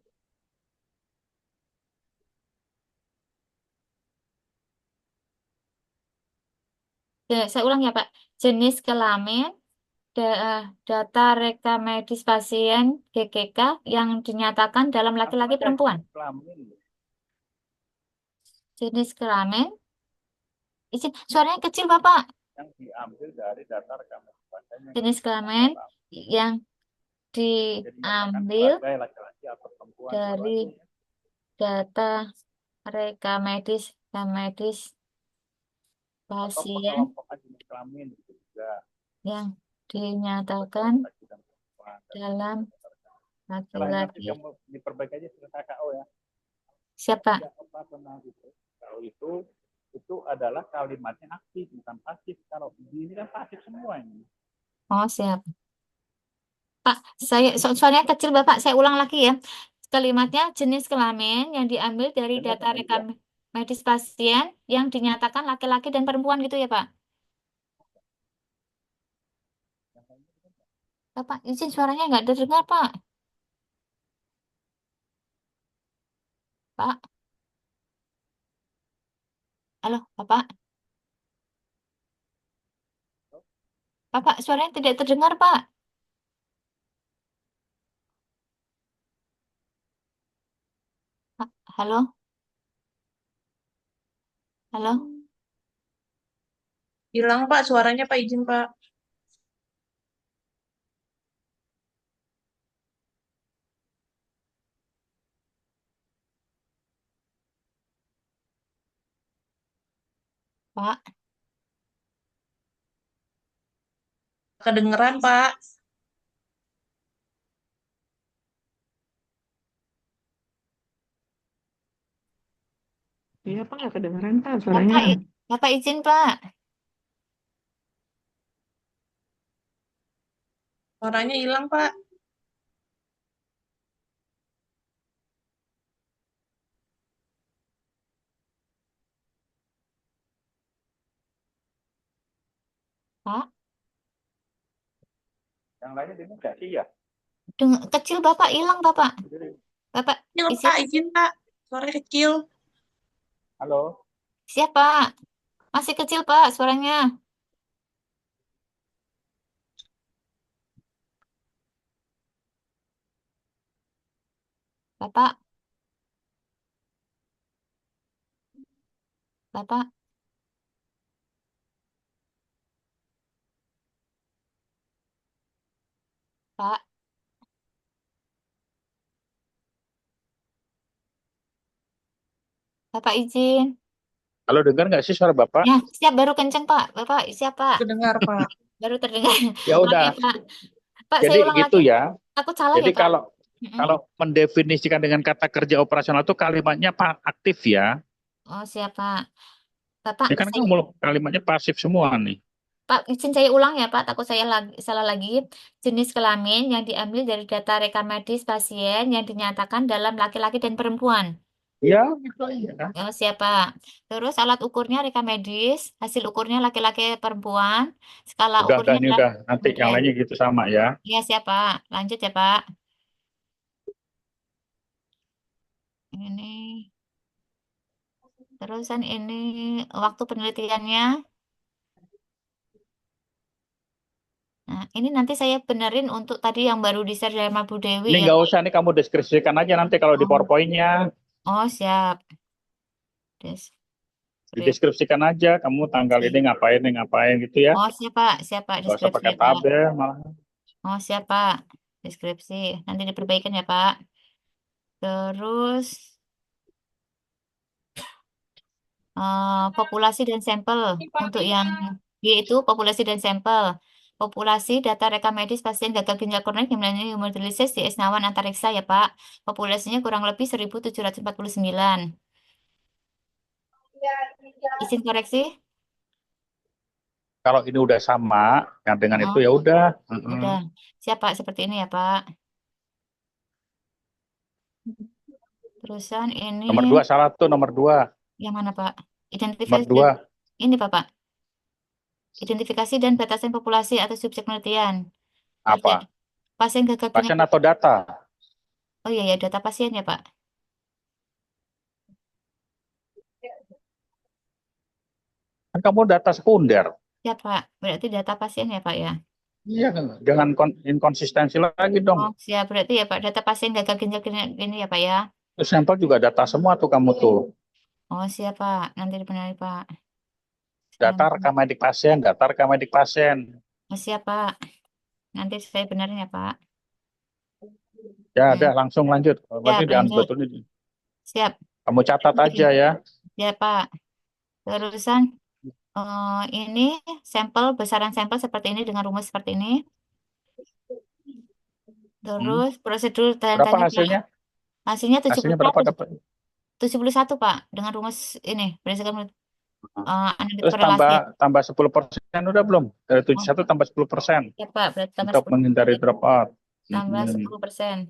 Ya, saya ulang ya, Pak. Jenis kelamin, data rekam medis pasien GGK yang dinyatakan dalam laki-laki perempuan. Kelamin. Jenis kelamin. Izin, suaranya kecil, Bapak. Yang diambil dari data rekam medik pasien. Jenis kelamin yang diambil laki-laki atau perempuan dari data rekam medis pasien jenis kelamin itu juga yang dinyatakan dalam laki-laki. Diperbaiki aja ke KKO ya. Siapa? Kalau itu adalah kalimatnya aktif bukan pasif. Kalau ini kan pasif semua ini. Oh, siap. Pak, soalnya kecil, Bapak. Saya ulang lagi ya. kalimatnya jenis kelamin yang diambil dari data rekam medis pasien yang dinyatakan laki-laki dan perempuan gitu ya, Pak? Bapak, izin suaranya nggak terdengar, Pak. Pak, halo, Bapak. Bapak, suaranya tidak terdengar, Pak. Halo, halo, Hilang Pak suaranya Pak, izin Pak. Pak. Kedengeran Pak. Iya Pak, nggak kedengeran Pak suaranya. Bapak izin, Pak. Suaranya hilang Pak. Pak, Yang lainnya dengar nggak sih ya? kecil Bapak hilang, Bapak. Bapak Kecil izin. Pak, izin Pak. Suaranya kecil. Halo. Siapa? Masih kecil, Pak, suaranya. Bapak. Bapak. Pak. Bapak izin. Halo, dengar nggak sih suara Bapak? Ya, siap baru kenceng, Pak. Bapak, siap, Pak. Kedengar Pak. Baru terdengar. Ya Maaf udah. ya, Pak. Pak, Jadi saya ulang gitu lagi. ya. Aku salah Jadi ya, Pak? kalau Mm-mm. kalau mendefinisikan dengan kata kerja operasional itu kalimatnya aktif ya. Oh, siap, Pak. Bapak, Ini kan kamu kalimatnya pasif semua nih. Pak, izin saya ulang ya, Pak. Takut saya salah lagi. Jenis kelamin yang diambil dari data rekam medis pasien yang dinyatakan dalam laki-laki dan perempuan. Ya, gitu aja. Oh, siapa? Terus alat ukurnya rekam medis, hasil ukurnya laki-laki perempuan, skala Udah, ukurnya ini adalah udah. Nanti yang kemudian. lainnya gitu sama ya. Ya, siapa? Lanjut ya, Pak. Ini terusan ini waktu penelitiannya. Nah, ini nanti saya benerin untuk tadi yang baru di-share dari Bu Dewi Ini ya, nggak Pak. usah nih kamu deskripsikan aja nanti kalau di Oh, PowerPoint-nya. oh, siap. Deskripsi. Dideskripsikan aja kamu tanggal ini ngapain gitu ya. Oh, siap, Pak. Siap, Pak. Nggak usah Deskripsi pakai ya, Pak. tabel malah. Oh, siap, Pak. Deskripsi. Nanti diperbaikan ya, Pak. Terus populasi dan sampel. Untuk yang Y itu populasi dan sampel. Populasi data rekam medis pasien gagal ginjal kronik yang melalui hemodialisis di Esnawan Antariksa ya, Pak. Populasinya kurang lebih 1.749. Izin koreksi? Kalau ini udah sama yang dengan Oh, itu ya udah. udah. Siap, Pak. Seperti ini ya, Pak. Terusan ini Nomor 2 salah tuh nomor 2. yang mana, Pak? Nomor Identifikasi 2 ini, Pak. Identifikasi dan batasan populasi atau subjek penelitian. apa? Pasien gagal ginjal. Pasien atau data? Oh iya ya, data pasien ya, Pak. Kan kamu data sekunder. Ya, Pak. Berarti data pasien ya, Pak ya. Iya kan? Jangan inkonsistensi lagi dong. Oh, siap. Berarti ya, Pak. Data pasien gagal ginjal ini ya, Pak ya. Terus sampel juga data semua tuh kamu tuh. Oh, siap, Pak. Nanti dibenarin, Pak. Data rekam medik pasien, data rekam medik pasien. Oh, siap, Pak. Nanti saya benerin ya, Pak. Ya, udah langsung lanjut. Berarti jangan lanjut. betul ini. Siap. Kamu catat aja ya. Ya, Pak. Terusan ini sampel, besaran sampel seperti ini dengan rumus seperti ini. Terus prosedur dan Berapa tanya, Pak. hasilnya? Hasilnya Hasilnya berapa 71. dapat? 71, Pak. Dengan rumus ini. Berdasarkan analitik Terus korelasi. tambah 10% udah belum? Dari 71 tambah 10% Ya, Pak. Berarti tambah untuk 10%. menghindari dropout. Tambah 10%.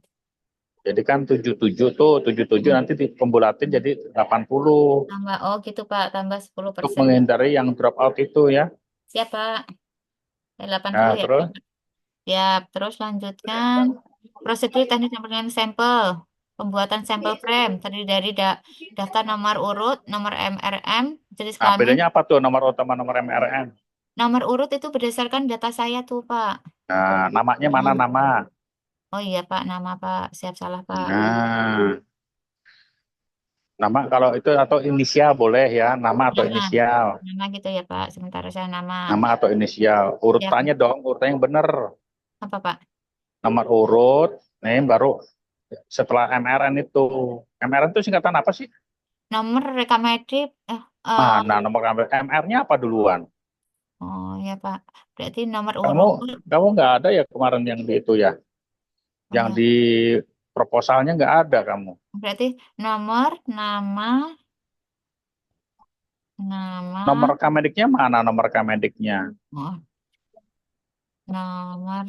Jadi kan 77 tuh, 77 nanti dipembulatin jadi 80 Tambah, oh gitu Pak, tambah untuk 10%. menghindari yang drop out itu ya. Siap Pak, 80 Nah, ya terus Pak. Siap, terus lanjutkan. Prosedur teknik pengambilan sampel. Pembuatan sampel frame terdiri dari daftar nomor urut, nomor MRM, jenis nah, kelamin. bedanya apa tuh nomor utama nomor MRN? Nomor urut itu berdasarkan data saya tuh Pak. Nah, namanya mana Hmm. nama? Oh iya Pak, nama Pak. Siap salah Pak. Nah, nama kalau itu atau inisial boleh ya, nama atau Nama, inisial. nama gitu ya Pak. Sementara saya nama. Nama atau inisial. Siap. Urutannya dong, urutannya yang benar. Apa Pak? Nomor urut, nih baru setelah MRN itu. MRN itu singkatan apa sih? Nomor rekam medis. Mana nomor MR-nya apa duluan? Oh ya Pak. Berarti nomor Kamu urut. kamu nggak ada ya kemarin yang di itu ya, Oh yang ya. di proposalnya nggak ada kamu. Berarti nomor, nama, Nomor kamediknya mana nomor kamediknya? oh, nomor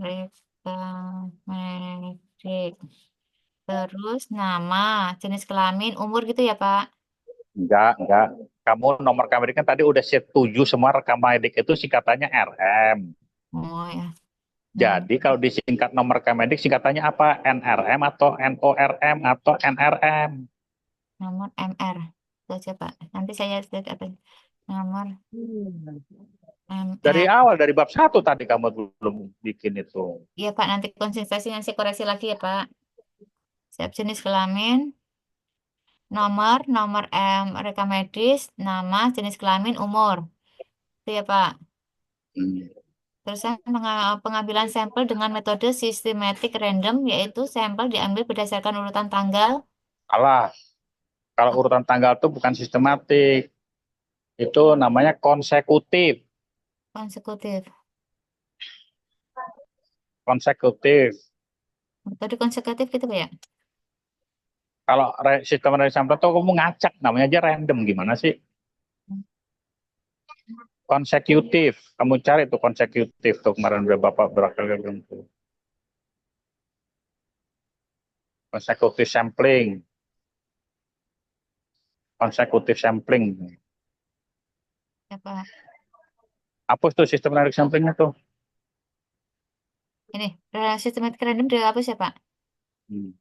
rekam medik. Terus nama, jenis kelamin, umur gitu ya Pak? Enggak. Kamu nomor kamediknya tadi udah setuju semua rekam medik itu singkatannya RM. Oh ya. Jadi kalau disingkat nomor kamedik singkatannya apa? NRM atau NORM atau NRM? Nomor MR. Itu aja Pak. Nanti saya lihat apa. Nomor Dari MR. awal dari bab 1 tadi kamu belum bikin itu. Iya Pak, nanti konsentrasi nanti saya koreksi lagi ya Pak. Siap, jenis kelamin, nomor rekam medis, nama, jenis kelamin, umur. Itu ya Pak. Hmm. Terus pengambilan sampel dengan metode sistematik random, yaitu sampel diambil berdasarkan urutan tanggal. Salah. Kalau urutan tanggal itu bukan sistematik. Itu namanya konsekutif. Konsekutif. Konsekutif. Metode konsekutif gitu Pak ya? Kalau sistem random sampel itu kamu ngacak, namanya aja random. Gimana sih? Konsekutif. Kamu cari tuh konsekutif tuh kemarin udah Bapak berkali bilang tuh. Konsekutif sampling. Konsekutif sampling. Ya Pak. Apa tuh sistem random samplingnya tuh? Ini, sistematik random dari apa sih Pak? Hmm.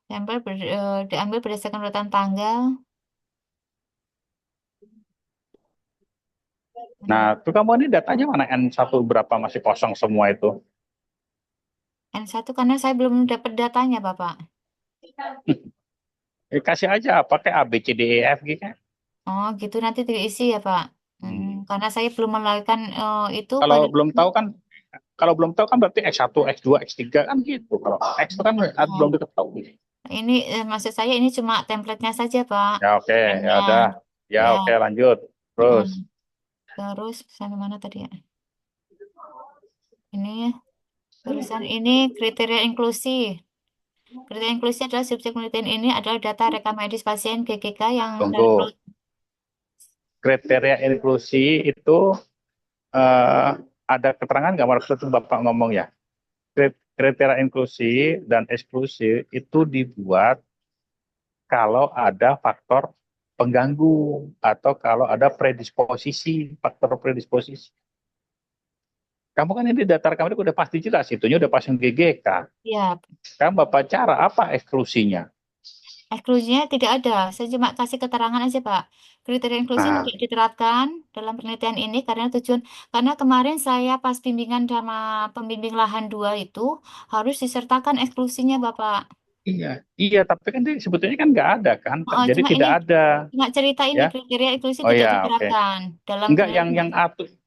Sampel diambil berdasarkan urutan tanggal. Nah, itu kamu ini datanya mana N1 berapa masih kosong semua itu? N1 karena saya belum dapat datanya Bapak. Kasih aja pakai A, B, C, D, E, F gitu. Oh gitu nanti diisi ya Pak. Karena saya belum melakukan itu Kalau pada belum tahu kan, kalau belum tahu kan berarti X1, X2, X3 kan gitu. Kalau X itu kan belum diketahui. ini maksud saya ini cuma template-nya saja Pak. Ya oke, ya Hanya udah. Ya ya. oke lanjut. Terus. Terus sampai mana tadi ya? Ini tulisan ini kriteria inklusi. Kriteria inklusi adalah subjek penelitian ini adalah data rekam medis pasien GGK yang Tunggu. Kriteria inklusi itu ada keterangan nggak waktu Bapak ngomong ya? Kriteria inklusi dan eksklusi itu dibuat kalau ada faktor pengganggu atau kalau ada predisposisi, faktor predisposisi. Kamu kan ini datar kamu udah pasti jelas, itunya udah pasang GGK. Ya, Kamu Bapak cara apa eksklusinya? eksklusinya tidak ada. Saya cuma kasih keterangan aja, Pak. Kriteria inklusi Nah, tidak diterapkan dalam penelitian ini karena kemarin saya pas bimbingan sama pembimbing lahan 2 itu harus disertakan eksklusinya, Bapak. iya, tapi kan sebetulnya kan nggak ada kan, Oh, jadi cuma tidak ini ada, cuma cerita ini ya. kriteria inklusi Oh tidak ya, oke. diterapkan dalam Enggak penelitian. yang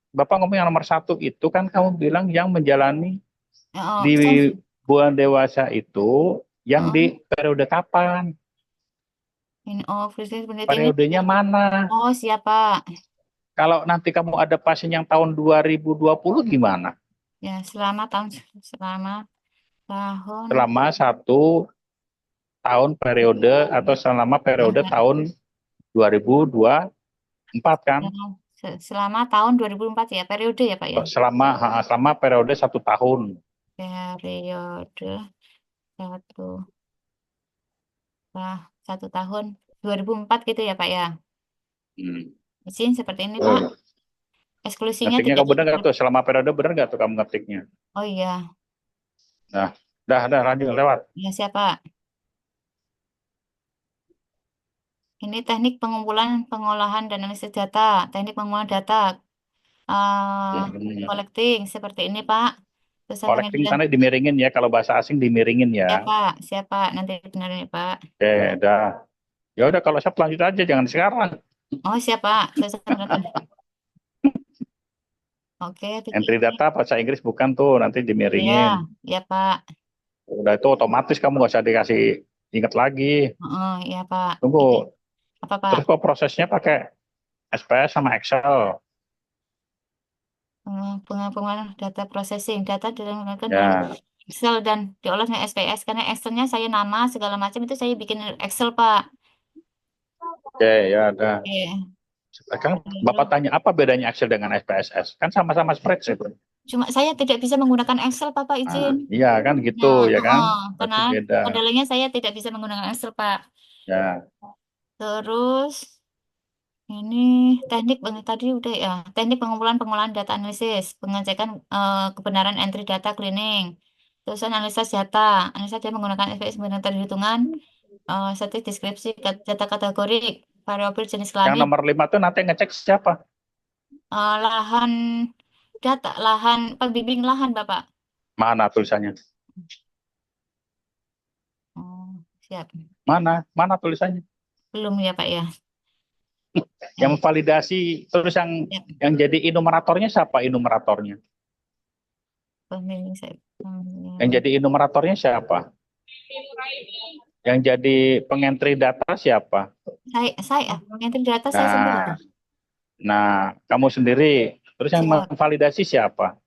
Bapak ngomong yang nomor 1 itu kan kamu bilang yang menjalani Oh, di bulan dewasa itu yang oh, di periode kapan? ini penelitian ini. Periodenya mana? Oh, siapa? Kalau nanti kamu ada pasien yang tahun 2020 gimana? Ya, selama tahun Selama 1 tahun periode atau selama periode tahun 2024 kan? Selama tahun 2004 ya, periode ya Pak ya? Selama periode 1 tahun. Periode 1 tahun 2004 gitu ya Pak ya? Hmm. Izin seperti ini Pak. Eksklusinya Ngetiknya tidak kamu bener nggak tuh? Selama periode bener nggak tuh kamu ngetiknya? Oh iya, Nah, dah lanjut lewat. ya siapa? Ini teknik pengumpulan, pengolahan, dan analisis data. Teknik pengumpulan data, collecting seperti ini Pak. Terus Collecting pengambilan sana dimiringin ya, kalau bahasa asing dimiringin ya. siapa nanti benerin ya Pak. Oke, dah. Ya udah kalau siap lanjut aja, jangan sekarang. Oh siapa? Saya benerin. Oke, Entry data bahasa Inggris bukan tuh, nanti ya, dimiringin. ya Pak. Udah itu otomatis kamu nggak usah dikasih ingat lagi. Oh, ya Pak. Tunggu. Apa Pak? Terus kok prosesnya pakai SPS sama Excel? Pengumpulan data processing, data menggunakan Ya, Excel dan diolah dengan SPS. Karena Excelnya saya nama segala macam itu saya bikin Excel Pak. oke, ya udah. Oke. Kan Bapak tanya apa bedanya Excel dengan SPSS? Kan sama-sama spreadsheet. Cuma saya tidak bisa menggunakan Excel, Bapak Nah, izin. iya kan gitu ya kan? Berarti Karena beda. kendalanya saya tidak bisa menggunakan Excel, Pak. Ya, Terus ini teknik tadi udah ya. Teknik pengumpulan pengolahan data analisis, pengecekan kebenaran entry data cleaning. Terus analisa data. Analisa data menggunakan SPS metode hitungan, statistik deskripsi, data kategori, variabel jenis yang kelamin, nomor 5 tuh nanti ngecek siapa? lahan data, lahan pembimbing lahan, Bapak. Mana tulisannya? Oh, siap. Mana tulisannya? Belum ya, Pak ya. Yang validasi terus yang jadi enumeratornya siapa enumeratornya? Pembimbing saya. Yang jadi enumeratornya siapa? Yang jadi pengentry data siapa? Saya entry data saya sendiri. Nah, kamu sendiri. Terus yang Siap. memvalidasi siapa?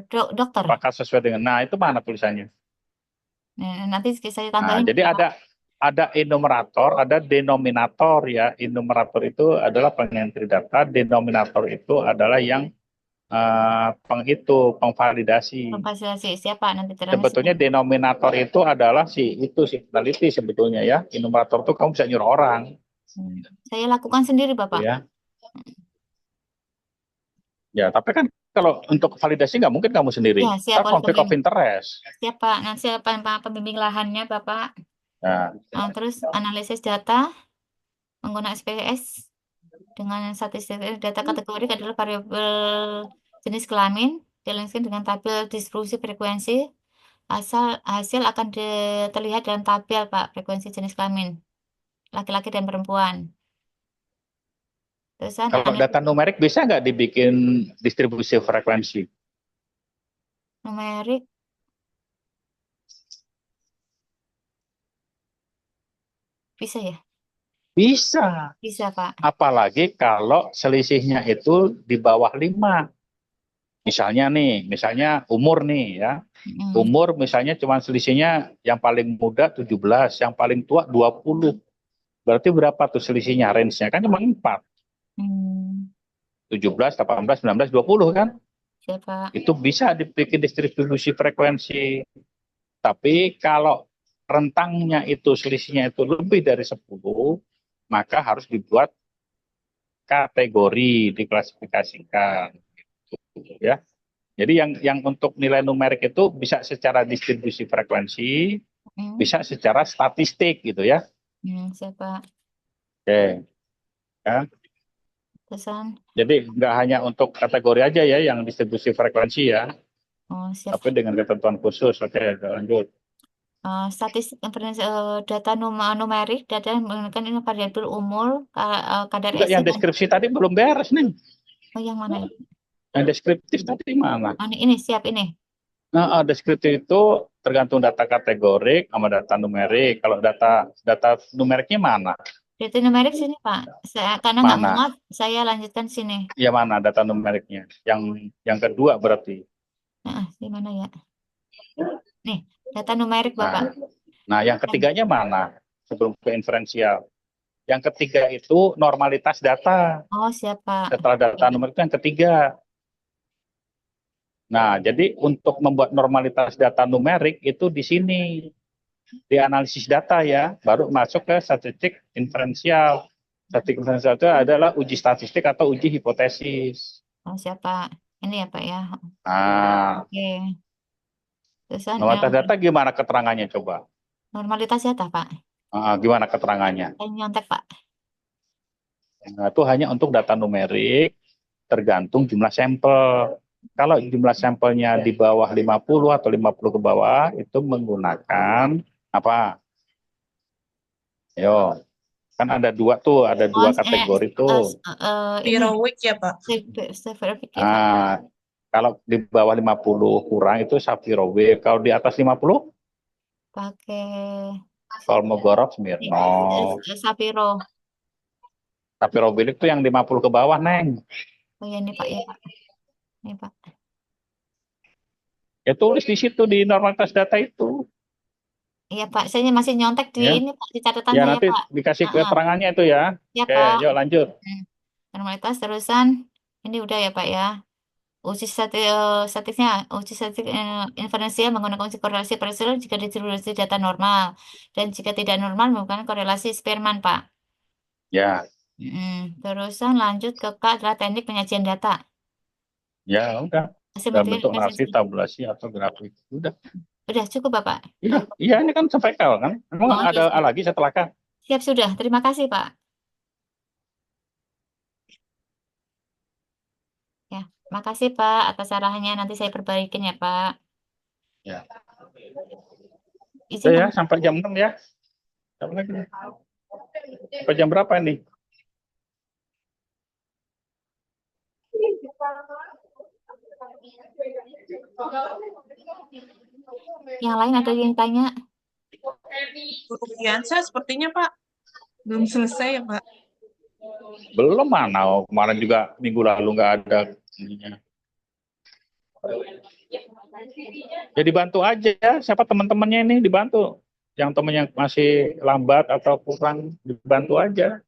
Dokter. Apakah sesuai dengan? Nah, itu mana tulisannya? Nah, nanti saya Nah, tambahin. jadi ada enumerator, ada denominator ya. Enumerator itu adalah pengentry data, denominator itu adalah yang pengvalidasi. Pengfasilitasi siapa nanti terangnya. Sebetulnya denominator itu adalah si peneliti sebetulnya ya. Enumerator itu kamu bisa nyuruh orang. Saya lakukan sendiri, Bapak. Ya. Ya, tapi kan kalau untuk validasi nggak mungkin kamu sendiri. Ya, siap, Ntar konflik of interest. Siap, Pak. Nanti siapa pembimbing lahannya, Bapak. Nah, Terus analisis data menggunakan SPS dengan statistik data kategori adalah variabel jenis kelamin dilansirkan dengan tabel distribusi frekuensi. Hasil akan terlihat dalam tabel, Pak, frekuensi jenis kelamin laki-laki dan perempuan. Terus kalau data numerik bisa nggak dibikin distribusi frekuensi? Numerik bisa ya? Bisa. Bisa, Pak. Apalagi kalau selisihnya itu di bawah 5. Misalnya umur nih ya. Umur misalnya cuma selisihnya yang paling muda 17, yang paling tua 20. Berarti berapa tuh selisihnya, range-nya? Kan cuma 4. 17, 18, 19, 20 kan? Siapa? Itu bisa dibikin distribusi frekuensi. Tapi kalau rentangnya itu selisihnya itu lebih dari 10, maka harus dibuat kategori, diklasifikasikan gitu ya. Jadi yang untuk nilai numerik itu bisa secara distribusi frekuensi, bisa secara statistik gitu ya. Siapa? Oke. Ya. Pesan. Jadi nggak hanya untuk kategori aja ya yang distribusi frekuensi ya. Siap. Tapi dengan ketentuan khusus. Oke, lanjut. Statistik data numerik, data yang menggunakan ini variabel umur, kadar Enggak, yang deskripsi tadi belum beres nih. Oh, yang mana ya? Yang deskriptif tadi mana? Ini siap ini. Nah, deskriptif itu tergantung data kategorik sama data numerik. Kalau data numeriknya mana? Data numerik sini, Pak. Karena nggak muat, saya lanjutkan sini. Ya mana data numeriknya? Yang kedua berarti. Di mana ya? Nih, data numerik, Bapak. Nah, yang ketiganya mana? Sebelum ke inferensial. Yang ketiga itu normalitas data. Oh, siap, Pak. Setelah data numerik itu yang ketiga. Nah, jadi untuk membuat normalitas data numerik itu di sini, di analisis data ya, baru masuk ke statistik inferensial. Statistik inferensial itu adalah uji statistik atau uji hipotesis. Oh, siap, Pak. Ini ya, Pak ya. Nah, Oke. Terusan normalitas data gimana keterangannya coba? normalitas data, Pak. Gimana keterangannya? Saya nyontek, Pak. Nah, itu hanya untuk data numerik tergantung jumlah sampel. Kalau jumlah sampelnya di bawah 50 atau 50 ke bawah, itu menggunakan apa? Yo, kan ada dua tuh, ada dua kategori tuh. Ini Heroic ya, Pak. verifikasi. Nah, kalau di bawah 50 kurang itu Safirowe. Kalau di atas 50, Pakai Kolmogorov, Smirnov. Sapiro. Safirowe itu yang 50 ke bawah, Neng. Oh ya, ini Pak ya, Pak. Ini Pak. Ya tulis di situ di normalitas data itu. Iya Pak, saya masih nyontek di Ya. ini Pak, di catatan Ya saya nanti Pak. dikasih keterangannya itu ya. Ya Oke, Pak. yuk lanjut. Normalitas terusan. Ini udah ya Pak ya. Uji statistiknya, uji statistik inferensial menggunakan uji korelasi Parcel jika distribusi data normal dan jika tidak normal menggunakan korelasi Spearman Pak. Ya, Terusan lanjut ke K adalah teknik penyajian data. ya udah. Hasil Dalam multiplier bentuk narasi, efisiensi. tabulasi atau grafik. Udah. Udah cukup Bapak. Iya, iya ini kan sampai K kan. Emang Oh, ada iya, lagi setelah K? siap sudah. Terima kasih Pak. Ya, makasih Pak atas arahannya. Nanti saya perbaikin ya Pak. Ya. Izin Udah ya, sampai jam 6 ya. Sampai lagi. Sampai jam berapa ini? yang lain ada yang tanya? Guru Fiansa sepertinya, Pak. Belum selesai ya, Pak. Belum mana. Kemarin juga minggu lalu nggak ada. Ya dibantu aja ya. Siapa teman-temannya ini dibantu. Yang temannya masih lambat atau kurang dibantu aja.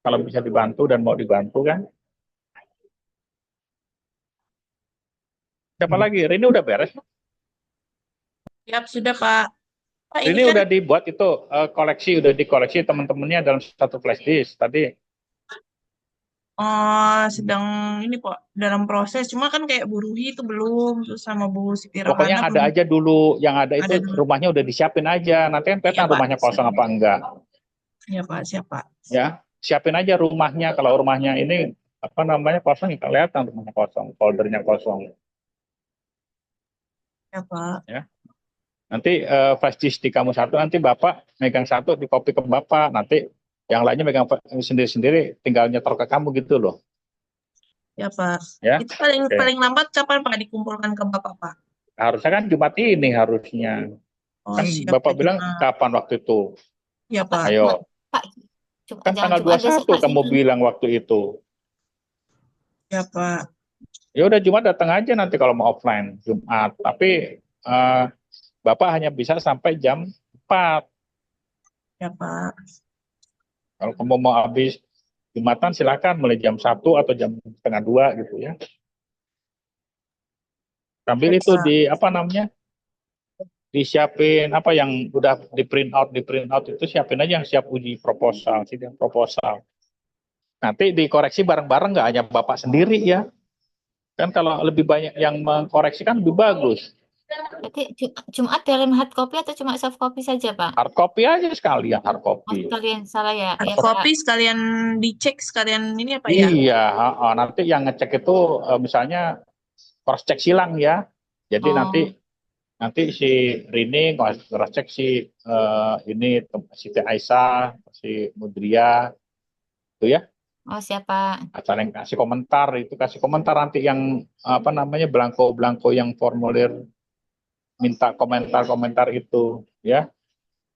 Kalau bisa dibantu dan mau dibantu kan. Siapa lagi? Rini udah beres? Siap, sudah, Pak. Pak, ini Ini kan udah dibuat itu koleksi, udah dikoleksi teman-temannya dalam satu flash disk tadi. sedang ini, Pak, dalam proses. Cuma kan kayak Bu Ruhi itu belum, terus sama Bu Siti Pokoknya Rohana ada belum. aja dulu, yang ada itu Ada dulu. rumahnya udah disiapin aja. Nanti kan kelihatan Iya, Pak. rumahnya kosong apa enggak. Ya, Pak. Siap, Pak. Ya, siapin aja rumahnya. Kalau rumahnya ini apa namanya kosong, ya kelihatan rumahnya kosong, foldernya kosong. Ya, Pak. Ya. Nanti flash disk di kamu satu, nanti Bapak megang satu, di copy ke Bapak. Nanti yang lainnya megang sendiri-sendiri, tinggal nyetor ke kamu gitu loh. Ya, Pak. Ya. Itu paling lambat kapan Pak dikumpulkan ke Bapak, Pak? Harusnya kan Jumat ini harusnya. Oh, Kan siap, Bapak Pak, bilang Jumat. kapan waktu itu? Ya, Pak. Ayo. Pak, Kan tanggal Jumat besok, 21 Pak, kamu sih. bilang waktu itu. Ya, Pak. Ya udah Jumat datang aja nanti kalau mau offline Jumat. Tapi Bapak hanya bisa sampai jam 4. Ya, Pak. Kalau kamu mau habis Jumatan silakan mulai jam 1 atau jam setengah 2 gitu ya. Sambil itu di apa namanya? Disiapin apa yang udah di print out itu siapin aja yang siap uji proposal, sidang proposal. Nanti dikoreksi bareng-bareng nggak hanya Bapak sendiri ya. Kan kalau lebih banyak yang mengkoreksi kan lebih bagus. Berarti Jumat dalam hard copy atau cuma soft copy saja, Pak? Hard copy aja sekalian, hard Oh, copy. sekalian salah ya. Hard Ya, Pak. copy sekalian dicek sekalian ini apa ya? Iya, nanti yang ngecek itu misalnya cross check silang ya. Jadi nanti si Rini cross check si ini Siti Aisyah, si Mudria itu ya. Oh, siapa? Asal yang kasih komentar nanti yang apa namanya belangko yang formulir minta komentar itu ya,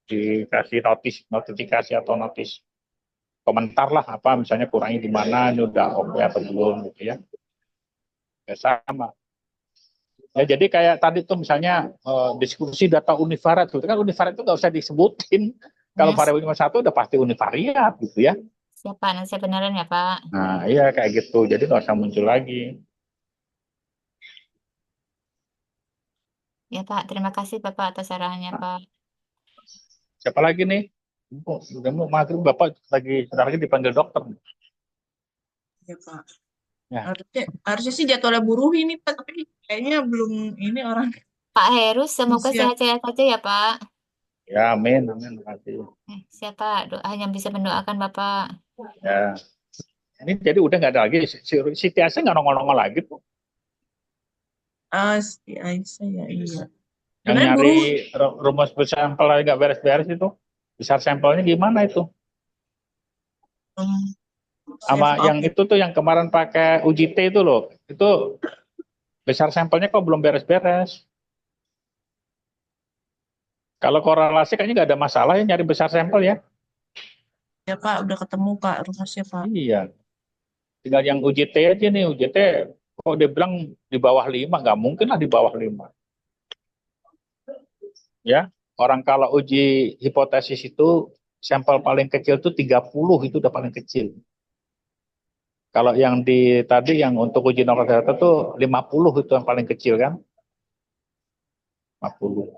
dikasih notifikasi atau notis komentar lah apa misalnya kurangnya di mana, ini udah oke atau belum gitu ya. Ya sama. Ya jadi kayak tadi tuh misalnya diskusi data Unifarat itu kan Unifarat itu nggak usah disebutin, Kalau Nah, variabel cuma satu udah pasti univariat gitu ya. siapa? Nanti saya beneran ya, Pak. Nah, iya kayak gitu. Jadi nggak usah muncul lagi. Ya, Pak. Terima kasih Bapak atas sarannya, Pak. Siapa lagi nih? Udah mau maghrib, Bapak lagi sebentar lagi dipanggil dokter. Ya, Pak. Ya. Harusnya sih jadwalnya buruh ini, Pak, tapi kayaknya belum ini orang Pak Heru, semoga siap. sehat-sehat saja ya, Pak. Ya, amin, amin. Terima kasih. Siapa? Hanya bisa mendoakan Bapak. Ya. Ini jadi udah nggak ada lagi. Si Tiasa nggak nongol-nongol lagi tuh. Si Aisyah ya, iya. Yang Sebenarnya nyari buruh rumus sampel lagi nggak beres-beres itu. Besar sampelnya gimana itu? Sama save yang up. itu tuh yang kemarin pakai uji T itu loh. Itu besar sampelnya kok belum beres-beres. Kalau korelasi kayaknya nggak ada masalah ya nyari besar sampel ya. Ya, Pak, udah ketemu, Pak, rumusnya, Pak. Iya. Tinggal yang uji T aja nih. Uji T kok dia bilang di bawah 5. Nggak mungkin lah di bawah 5. Ya. Orang kalau uji hipotesis itu sampel paling kecil itu 30 itu udah paling kecil. Kalau yang di tadi yang untuk uji normal data itu 50 itu yang paling kecil kan. 50.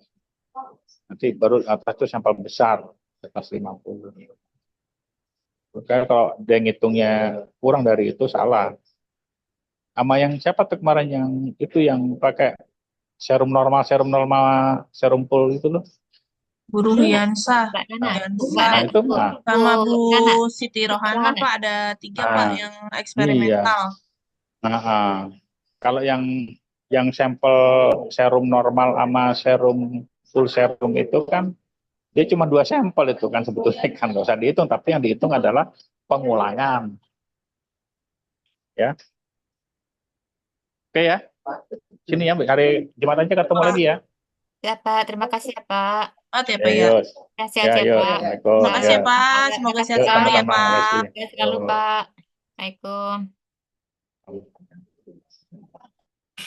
Nanti baru atas itu sampel besar atas 50. Makanya kalau dia ngitungnya kurang dari itu salah. Sama yang siapa tuh kemarin yang itu yang pakai serum normal, serum full itu loh. Guru Hiansa, Mbak Nana, Hiansa, Nah, itu Bu, mah. sama Bu Nana, Siti Bu Rohana, Nana. Pak, ada 3, Pak, Nah, yang iya. eksperimental. Kalau yang sampel serum normal sama serum full serum itu kan dia cuma 2 sampel itu kan sebetulnya kan nggak usah dihitung, tapi yang dihitung adalah pengulangan. Ya, oke ya. Sini ya, hari Jumat aja ketemu lagi ya. Ya, Pak. Terima kasih ya, Pak. Ya, Pak, ya. Yuk, Sehat-sehat ya, yuk, Pak. Assalamualaikum. Terima kasih ya, Ya. Pak. Semoga sehat Yuk, selalu ya, sama-sama. Pak. Makasih. Sehat selalu, Yuk. Pak. Assalamualaikum.